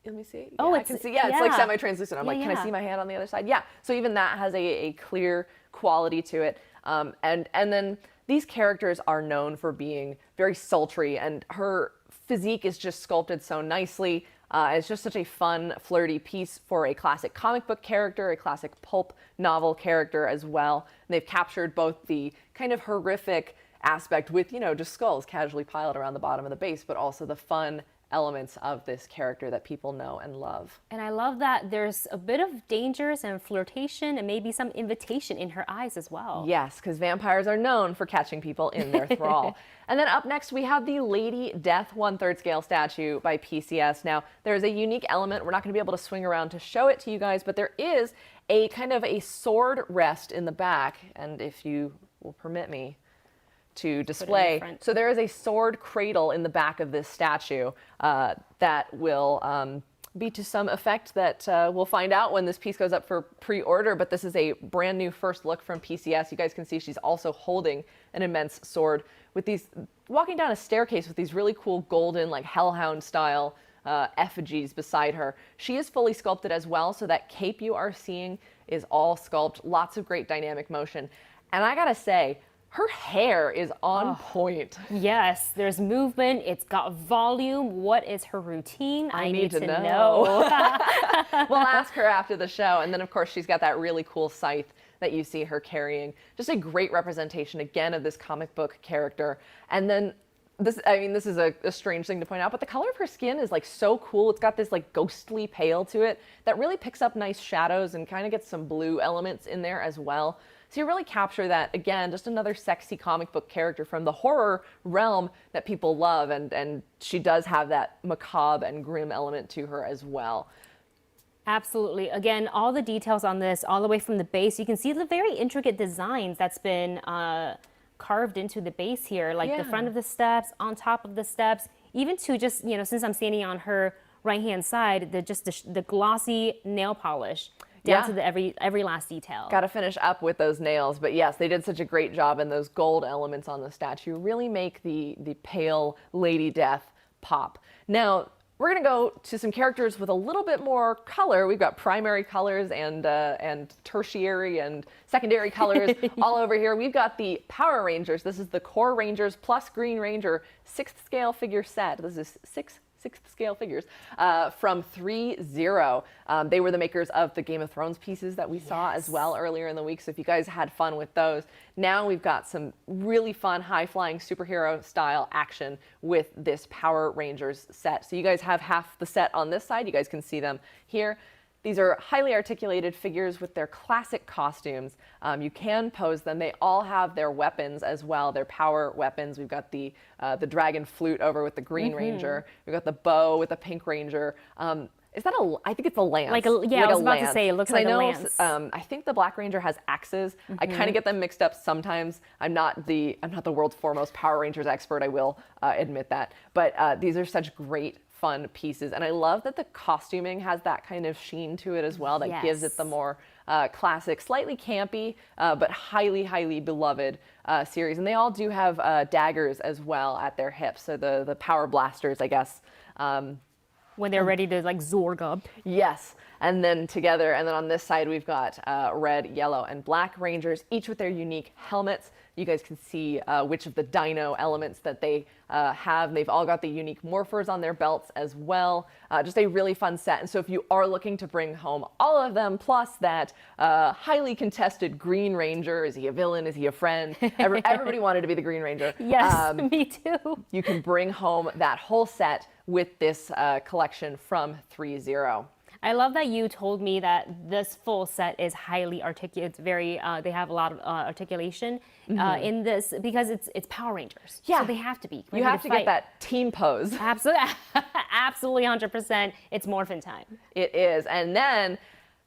Let me see. Oh, I can see. Yeah, it's like semi-translucent. I'm like, can I see my hand on the other side? Yeah. So even that has a clear quality to it. And then these characters are known for being very sultry, and her physique is just sculpted so nicely. It's just such a fun, flirty piece for a classic comic book character, a classic pulp novel character as well. And they've captured both the kind of horrific aspect with, you know, just skulls casually piled around the bottom of the base, but also the fun elements of this character that people know and love. And I love that there's a bit of dangers and flirtation and maybe some invitation in her eyes as well. Yes, because vampires are known for catching people in their thrall. And then up next, we have the Lady Death 1/3 scale statue by PCS. Now, there's a unique element. We're not going to be able to swing around to show it to you guys, but there is a kind of a sword rest in the back. And if you will permit me to display. So there is a sword cradle in the back of this statue that will be to some effect that we'll find out when this piece goes up for pre-order, but this is a brand new first look from PCS. You guys can see she's also holding an immense sword with these, walking down a staircase with these really cool golden, like hellhound style effigies beside her. She is fully sculpted as well, so that cape you are seeing is all sculpt, lots of great dynamic motion. And I gotta say, her hair is on point. Yes, there's movement. It's got volume. What is her routine? I need to know. We'll ask her after the show. And then, of course, she's got that really cool scythe that you see her carrying. Just a great representation, again, of this comic book character. And then this, I mean, this is a strange thing to point out, but the color of her skin is like so cool. It's got this like ghostly pale to it that really picks up nice shadows and kind of gets some blue elements in there as well. So you really capture that, again, just another sexy comic book character from the horror realm that people love. And she does have that macabre and grim element to her as well. Absolutely. Again, all the details on this, all the way from the base, you can see the very intricate designs that's been carved into the base here, like the front of the steps, on top of the steps, even to just, you know, since I'm standing on her right-hand side, the glossy nail polish. Down to the every last detail. Got to finish up with those nails, but yes, they did such a great job, and those gold elements on the statue really make the pale Lady Death pop. Now, we're going to go to some characters with a little bit more color. We've got primary colors and tertiary and secondary colors all over here. We've got the Power Rangers. This is the Core Rangers plus Green Ranger 6th scale figure set. This is sixth scale figures from 3-0. They were the makers of the Game of Thrones pieces that we saw as well earlier in the week. So if you guys had fun with those, now we've got some really fun high-flying superhero style action with this Power Rangers set. So you guys have half the set on this side. You guys can see them here. These are highly articulated figures with their classic costumes. You can pose them. They all have their weapons as well, their power weapons. We've got the dragon flute over with the Green Ranger. We've got the bow with the Pink Ranger. Is that I think it's a lance. I was about to say, it looks like a lance. I think the Black Ranger has axes. I kind of get them mixed up sometimes. I'm not the world's foremost Power Rangers expert, I will admit that. But these are such great fun pieces, and I love that the costuming has that kind of sheen to it as well, that gives it the more classic, slightly campy, but highly beloved series. And they all do have daggers as well at their hips, so the power blasters, I guess. When they're ready to like Zorg up. Yes, and then together, and then on this side we've got red, yellow, and black Rangers, each with their unique helmets. You guys can see which of the dino elements that they have. They've all got the unique morphers on their belts as well. Just a really fun set. And so if you are looking to bring home all of them, plus that highly contested Green Ranger, is he a villain? Is he a friend? Everybody wanted to be the Green Ranger. Yes, me too. You can bring home that whole set with this collection from 3-0. I love that you told me that this full set is highly articulate. It's very, they have a lot of articulation in this because it's Power Rangers. Yeah. So they have to be. You have to get that team pose. Absolutely, absolutely 100%. It's morphin' time. It is. And then,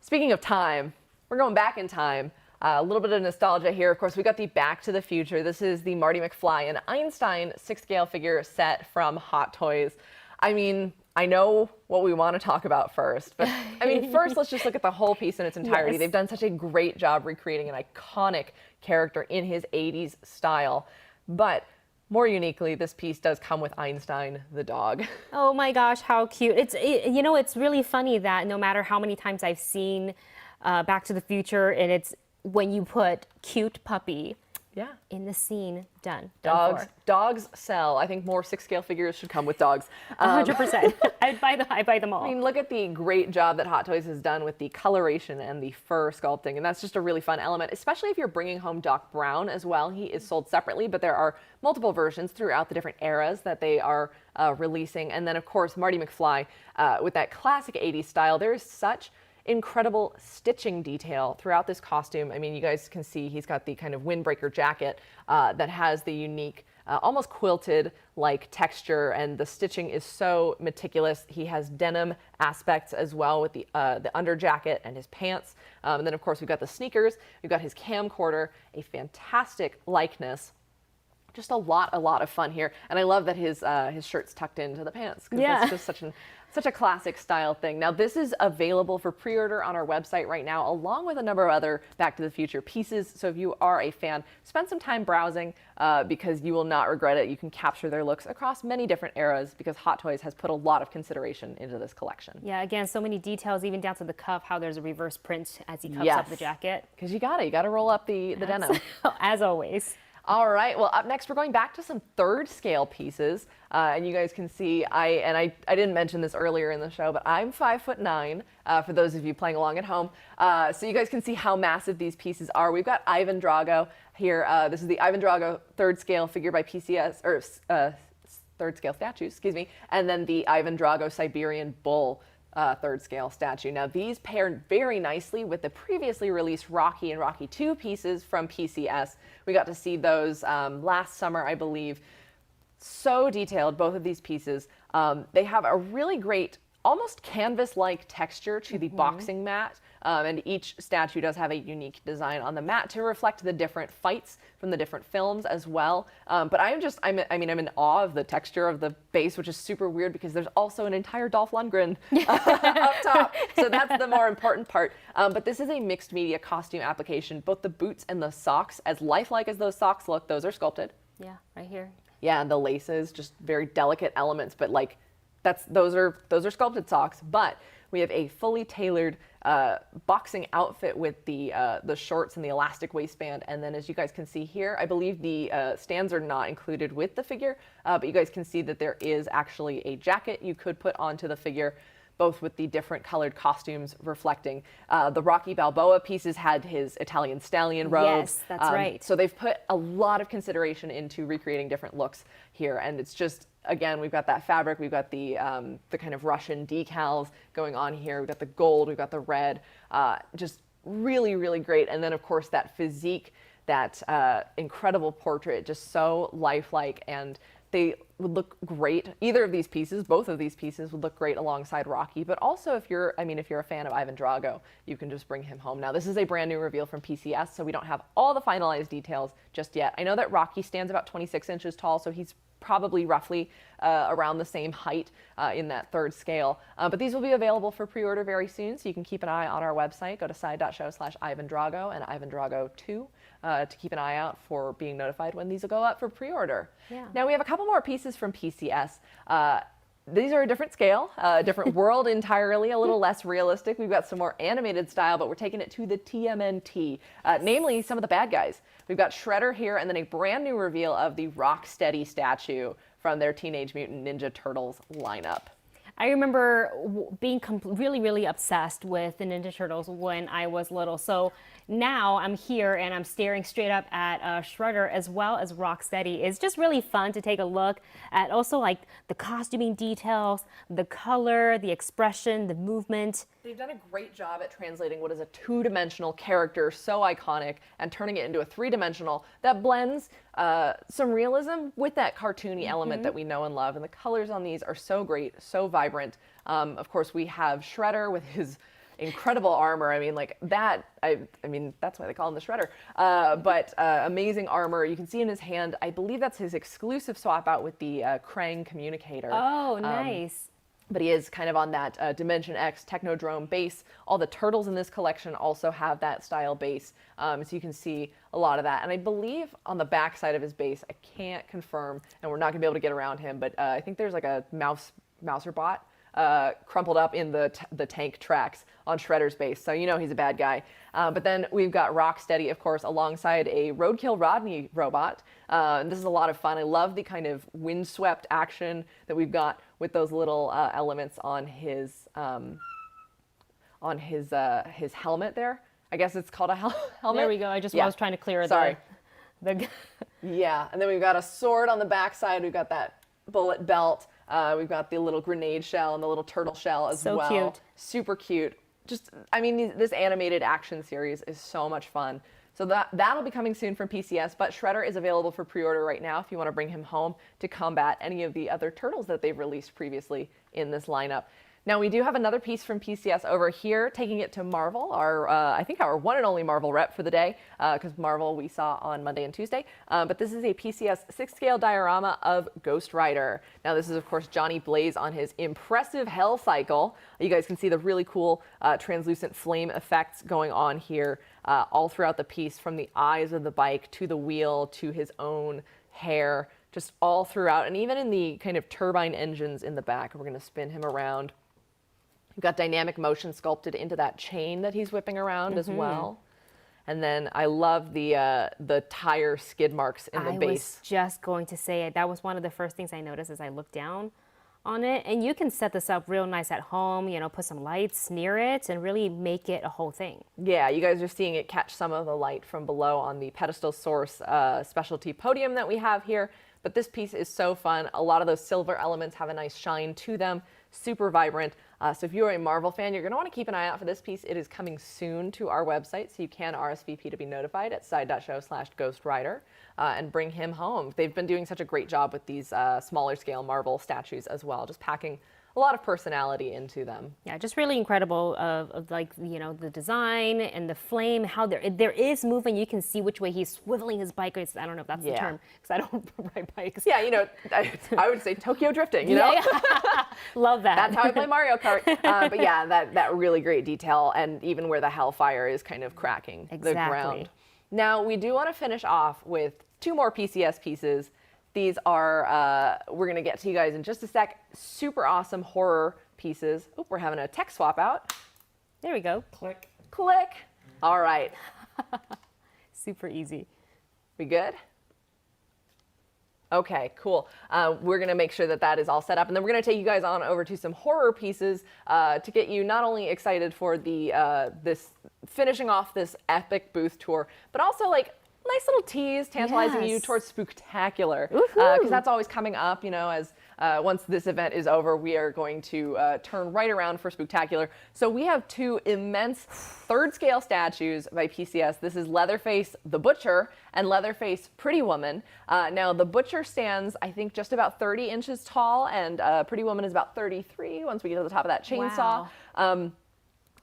speaking of time, we're going back in time. A little bit of nostalgia here. Of course, we got the Back to the Future. This is the Marty McFly and Einstein 6th scale figure set from Hot Toys. I mean, I know what we want to talk about first, but I mean, first let's just look at the whole piece in its entirety. They've done such a great job recreating an iconic character in his 80s style, but more uniquely, this piece does come with Einstein the dog. Oh my gosh, how cute. You know, it's really funny that no matter how many times I've seen Back to the Future, and it's when you put cute puppy in the scene. Done. Dogs sell. I think more 6-scale figures should come with dogs. 100%. I'd buy them all. I mean, look at the great job that Hot Toys has done with the coloration and the fur sculpting, and that's just a really fun element, especially if you're bringing home Doc Brown as well. He is sold separately, but there are multiple versions throughout the different eras that they are releasing. And then, of course, Marty McFly with that classic 80s style. There is such incredible stitching detail throughout this costume. I mean, you guys can see he's got the kind of windbreaker jacket that has the unique, almost quilted like texture, and the stitching is so meticulous. He has denim aspects as well with the under jacket and his pants. And then of course we've got the sneakers, we've got his camcorder, a fantastic likeness. Just a lot of fun here, and I love that his shirt's tucked into the pants. Yeah, that's just such a classic style thing. Now this is available for pre-order on our website right now, along with a number of other Back to the Future pieces. So if you are a fan, spend some time browsing because you will not regret it. You can capture their looks across many different eras because Hot Toys has put a lot of consideration into this collection. Yeah, again, so many details, even down to the cuff, how there's a reverse print as he cuffs up the jacket. Because you gotta roll up the denim. As always. All right, well, up next, we're going back to some 3rd scale pieces. And you guys can see, I didn't mention this earlier in the show, but I'm 5'9", for those of you playing along at home. So you guys can see how massive these pieces are. We've got Ivan Drago here. This is the Ivan Drago 3rd scale figure by PCS, or 3rd scale statue, excuse me. And then the Ivan Drago Siberian Bull 3rd scale statue. Now these paired very nicely with the previously released Rocky and Rocky 2 pieces from PCS. We got to see those last summer, I believe. So detailed, both of these pieces. They have a really great, almost canvas-like texture to the boxing mat, and each statue does have a unique design on the mat to reflect the different fights from the different films as well. But I'm in awe of the texture of the base, which is super weird because there's also an entire Dolph Lundgren up top. So that's the more important part. But this is a mixed media costume application. Both the boots and the socks, as lifelike as those socks look, those are sculpted. Yeah, right here. Yeah, and the laces, just very delicate elements, but like those are sculpted socks. But we have a fully tailored boxing outfit with the shorts and the elastic waistband. And then as you guys can see here, I believe the stands are not included with the figure, but you guys can see that there is actually a jacket you could put onto the figure, both with the different colored costumes reflecting. The Rocky Balboa pieces had his Italian stallion robes. Yes, that's right. So they've put a lot of consideration into recreating different looks here, and it's just, again, we've got that fabric, we've got the kind of Russian decals going on here, we've got the gold, we've got the red, just really, really great. And then of course that physique, that incredible portrait, just so lifelike, and they would look great. Either of these pieces, both of these pieces would look great alongside Rocky, but also if you're a fan of Ivan Drago, you can just bring him home. Now this is a brand new reveal from PCS, so we don't have all the finalized details just yet. I know that Rocky stands about 26 inches tall, so he's probably roughly around the same height in that 3rd scale. But these will be available for pre-order very soon, so you can keep an eye on our website. Go to side.show/IvanDrago and Ivan Drago 2 to keep an eye out for being notified when these will go up for pre-order. Yeah. Now we have a couple more pieces from PCS. These are a different scale, a different world entirely, a little less realistic. We've got some more animated style, but we're taking it to the TMNT, namely some of the bad guys. We've got Shredder here, and then a brand new reveal of the Rocksteady statue from their Teenage Mutant Ninja Turtles lineup. I remember being really, really obsessed with the Ninja Turtles when I was little. So now I'm here and I'm staring straight up at Shredder as well as Rocksteady. It's just really fun to take a look at also like the costuming details, the color, the expression, the movement. They've done a great job at translating what is a 2-dimensional character so iconic and turning it into a 3-dimensional that blends some realism with that cartoony element that we know and love. And the colors on these are so great, so vibrant. Of course, we have Shredder with his incredible armor. I mean, like that, I mean, that's why they call him the Shredder. But amazing armor. You can see in his hand, I believe that's his exclusive swap out with the Krang communicator. Oh, nice. But he is kind of on that Dimension X Technodrome base. All the turtles in this collection also have that style base. So you can see a lot of that. And I believe on the back side of his base, I can't confirm, and we're not going to be able to get around him, but I think there's like a Mouser bot crumpled up in the tank tracks on Shredder's base. So you know he's a bad guy. But then we've got Rocksteady, of course, alongside a Roadkill Rodney robot. And this is a lot of fun. I love the kind of windswept action that we've got with those little elements on his helmet there. I guess it's called a helmet. There we go. I was trying to clear Sorry. the Yeah, and then we've got a sword on the backside. We've got that bullet belt. We've got the little grenade shell and the little turtle shell as well. So cute. Super cute. Just, I mean, this animated action series is so much fun. So that'll be coming soon from PCS, but Shredder is available for pre-order right now if you want to bring him home to combat any of the other turtles that they've released previously in this lineup. Now, we do have another piece from PCS over here, taking it to Marvel, I think our one and only Marvel rep for the day, because Marvel we saw on Monday and Tuesday. But this is a PCS 6-scale diorama of Ghost Rider. Now, this is, of course, Johnny Blaze on his impressive Hell Cycle. You guys can see the really cool translucent flame effects going on here all throughout the piece, from the eyes of the bike to the wheel to his own hair, just all throughout. And even in the kind of turbine engines in the back, we're going to spin him around. We've got dynamic motion sculpted into that chain that he's whipping around as well. And then I love the tire skid marks in the base. I was just going to say it. That was one of the first things I noticed as I looked down on it. And you can set this up real nice at home, you know, put some lights near it and really make it a whole thing. Yeah, you guys are seeing it catch some of the light from below on the pedestal source specialty podium that we have here. But this piece is so fun. A lot of those silver elements have a nice shine to them, super vibrant. So if you're a Marvel fan, you're going to want to keep an eye out for this piece. It is coming soon to our website, so you can RSVP to be notified at side.show/ghostwriter and bring him home. They've been doing such a great job with these smaller scale Marvel statues as well, just packing a lot of personality into them. Yeah, just really incredible of like, you know, the design and the flame, how there is movement. You can see which way he's swiveling his bike. I don't know if that's the term, because I don't ride bikes. Yeah, you know, I would say Tokyo drifting, you know? Yeah. Love that. That's how I play Mario Kart. But yeah, that really great detail, and even where the hellfire is kind of cracking the ground. Now, we do want to finish off with 2 more PCS pieces. These are, we're going to get to you guys in just a sec, super awesome horror pieces. Oh, we're having a tech swap out. There we go. Click. Click. All right. Super easy. We good? Okay, cool. We're going to make sure that is all set up, and then we're going to take you guys on over to some horror pieces to get you not only excited for the this finishing off this epic booth tour, but also like nice little tease, tantalizing you towards Spooktacular, because that's always coming up, you know, as once this event is over, we are going to turn right around for Spooktacular. So we have 2 immense 3rd scale statues by PCS. This is Leatherface the Butcher and Leatherface Pretty Woman. Now the Butcher stands, I think, just about 30 inches tall, and Pretty Woman is about 33 once we get to the top of that chainsaw. Wow.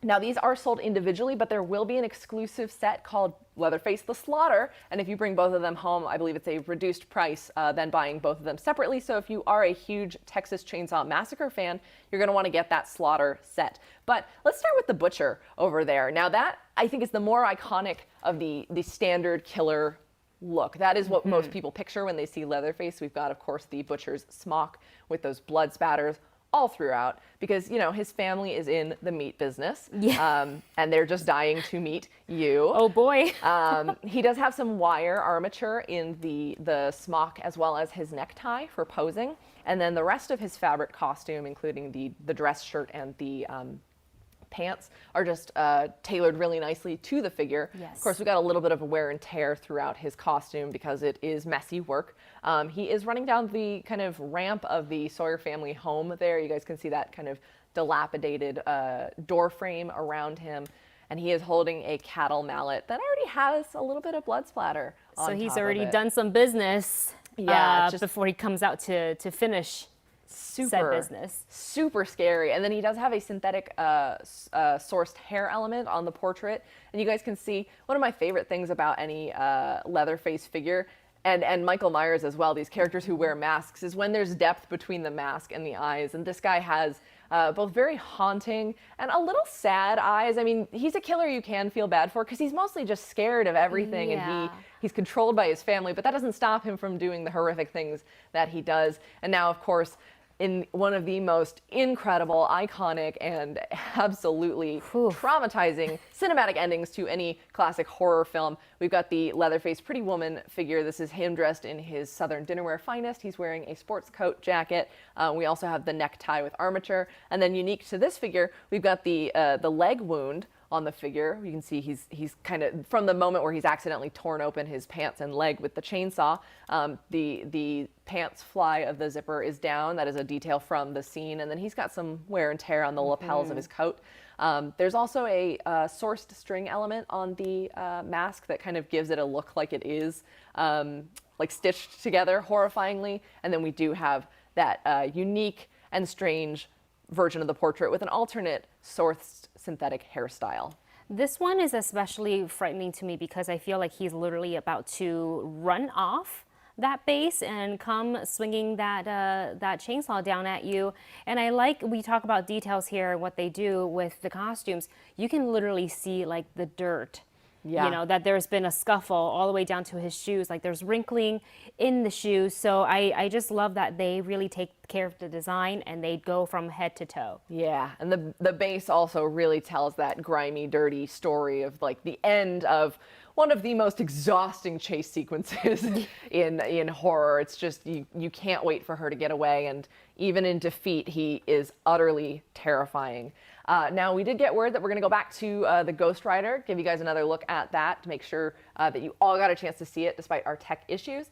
Now, these are sold individually, but there will be an exclusive set called Leatherface the Slaughter, and if you bring both of them home, I believe it's a reduced price than buying both of them separately. So if you are a huge Texas Chainsaw Massacre fan, you're going to want to get that Slaughter set. But let's start with the Butcher over there. Now that, I think, is the more iconic of the standard killer look. That is what most people picture when they see Leatherface. We've got, of course, the Butcher's smock with those blood spatters all throughout, because, you know, his family is in the meat business, and they're just dying to meet you. Oh boy. He does have some wire armature in the smock as well as his necktie for posing, and then the rest of his fabric costume, including the dress shirt and the pants, are just tailored really nicely to the figure. Yes. Of course, we got a little bit of a wear and tear throughout his costume because it is messy work. He is running down the kind of ramp of the Sawyer family home there. You guys can see that kind of dilapidated door frame around him. And he is holding a cattle mallet that already has a little bit of blood splatter on So he's top of already it. done some business before he comes out to finish said business. Super scary. And then he does have a synthetic sourced hair element on the portrait. And you guys can see one of my favorite things about any Leatherface figure, and Michael Myers as well, these characters who wear masks, is when there's depth between the mask and the eyes. And this guy has both very haunting and a little sad eyes. I mean, he's a killer you can feel bad for because he's mostly just scared of everything, and he's controlled by his family, but that doesn't stop him from doing the horrific things that he does. And now, of course, in one of the most incredible, iconic, and absolutely traumatizing cinematic endings to any classic horror film. We've got the Leatherface Pretty Woman figure. This is him dressed in his Southern dinnerwear finest. He's wearing a sports coat jacket. We also have the necktie with armature. And then unique to this figure, we've got the leg wound on the figure. You can see he's kind of, from the moment where he's accidentally torn open his pants and leg with the chainsaw, the pants fly of the zipper is down. That is a detail from the scene. And then he's got some wear and tear on the lapels of his coat. There's also a sourced string element on the mask that kind of gives it a look like it is like stitched together horrifyingly. And then we do have that unique and strange version of the portrait with an alternate sourced synthetic hairstyle. This one is especially frightening to me because I feel like he's literally about to run off that base and come swinging that chainsaw down at you. And I like, we talk about details here, what they do with the costumes. You can literally see like the dirt. Yeah. You know, that there's been a scuffle all the way down to his shoes. Like there's wrinkling in the shoes. So I just love that they really take care of the design and they go from head to toe. Yeah, and the base also really tells that grimy, dirty story of like the end of one of the most exhausting chase sequences in horror. It's just, you can't wait for her to get away, and even in defeat, he is utterly terrifying. Now, we did get word that we're going to go back to the Ghost Rider, give you guys another look at that to make sure that you all got a chance to see it despite our tech issues.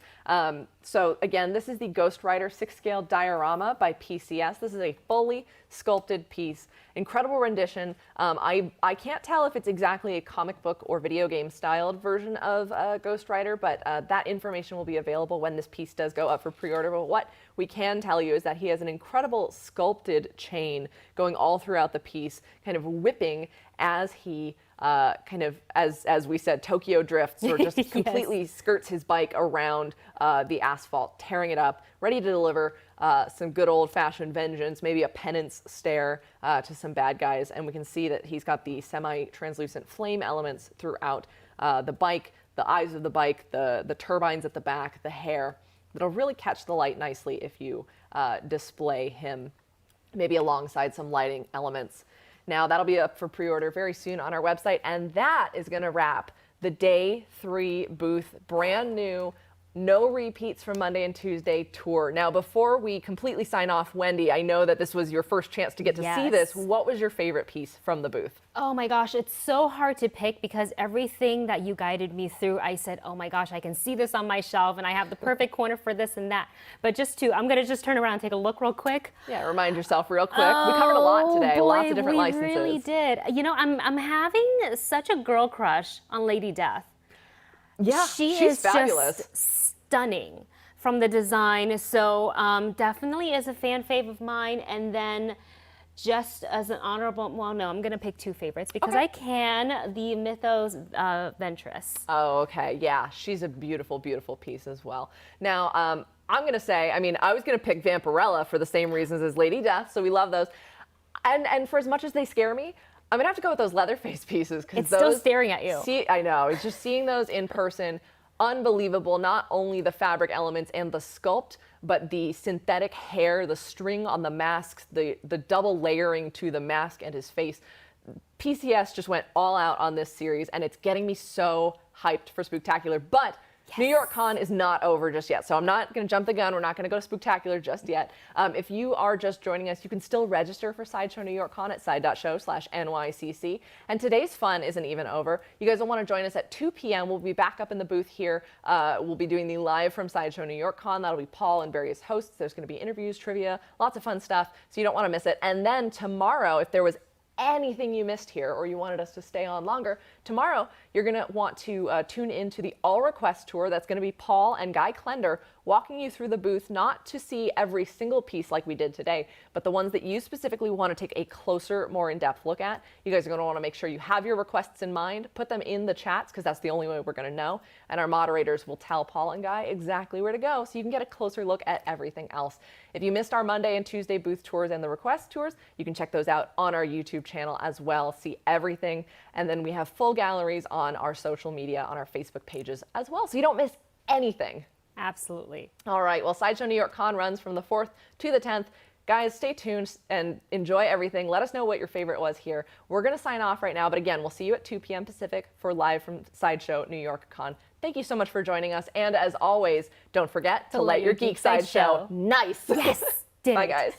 So again, this is the Ghost Rider 6-scale diorama by PCS. This is a fully sculpted piece. Incredible rendition. I can't tell if it's exactly a comic book or video game styled version of Ghost Rider, but that information will be available when this piece does go up for pre-order. But what we can tell you is that he has an incredible sculpted chain going all throughout the piece, kind of whipping as he kind of, as we said, Tokyo drifts or just Yes. completely skirts his bike around the asphalt, tearing it up, ready to deliver some good old-fashioned vengeance, maybe a penance stare to some bad guys. And we can see that he's got the semi-translucent flame elements throughout the bike, the eyes of the bike, the turbines at the back, the hair. That'll really catch the light nicely if you display him maybe alongside some lighting elements. Now, that'll be up for pre-order very soon on our website, and that is going to wrap the Day 3 booth, brand new, no repeats from Monday and Tuesday tour. Now, before we completely sign off, Wendy, I know that this was your first chance to get to see this. What was your favorite piece from the booth? Oh my gosh, it's so hard to pick because everything that you guided me through, I said, oh my gosh, I can see this on my shelf and I have the perfect corner for this and that. But I'm going to just turn around and take a look real quick. Yeah, remind yourself real quick. We covered a lot today, lots of different licenses. We really did. You know, I'm having such a girl crush on Lady Death. Yeah, she's fabulous. Just stunning from the design. So definitely is a fan fave of mine. And then just as an honorable, well, no, I'm going to pick two favorites because I can, the Mythos Ventress. Oh, okay. Yeah, she's a beautiful, beautiful piece as well. Now, I'm going to say, I mean, I was going to pick Vampirella for the same reasons as Lady Death, so we love those. And for as much as they scare me, I'm going to have to go with those Leatherface pieces. It's still staring at you. See, I know. It's just seeing those in person, unbelievable. Not only the fabric elements and the sculpt, but the synthetic hair, the string on the masks, the double layering to the mask and his face. PCS just went all out on this series, and it's getting me so hyped for Spooktacular. But New York Con is not over just yet, so I'm not going to jump the gun. We're not going to go to Spooktacular just yet. If you are just joining us, you can still register for Sideshow New York Con at side.show/NYCC. And today's fun isn't even over. You guys will want to join us at 2 p.m. We'll be back up in the booth here. We'll be doing the live from Sideshow New York Con. That'll be Paul and various hosts. There's going to be interviews, trivia, lots of fun stuff, so you don't want to miss it. And then tomorrow, if there was anything you missed here or you wanted us to stay on longer, tomorrow you're going to want to tune into the All Request Tour. That's going to be Paul and Guy Klender walking you through the booth, not to see every single piece like we did today, but the ones that you specifically want to take a closer, more in-depth look at. You guys are going to want to make sure you have your requests in mind, put them in the chats, because that's the only way we're going to know, and our moderators will tell Paul and Guy exactly where to go so you can get a closer look at everything else. If you missed our Monday and Tuesday booth tours and the request tours, you can check those out on our YouTube channel as well, see everything, and then we have full galleries on our social media, on our Facebook pages as well, so you don't miss anything. Absolutely. All right, well, Sideshow New York Con runs from the 4th to the 10th. Guys, stay tuned and enjoy everything. Let us know what your favorite was here. We're going to sign off right now, but again, we'll see you at 2 p.m. Pacific for live from Sideshow New York Con. Thank you so much for joining us, and as always, don't forget to let your geek side show. Nice. Yes. Bye, guys.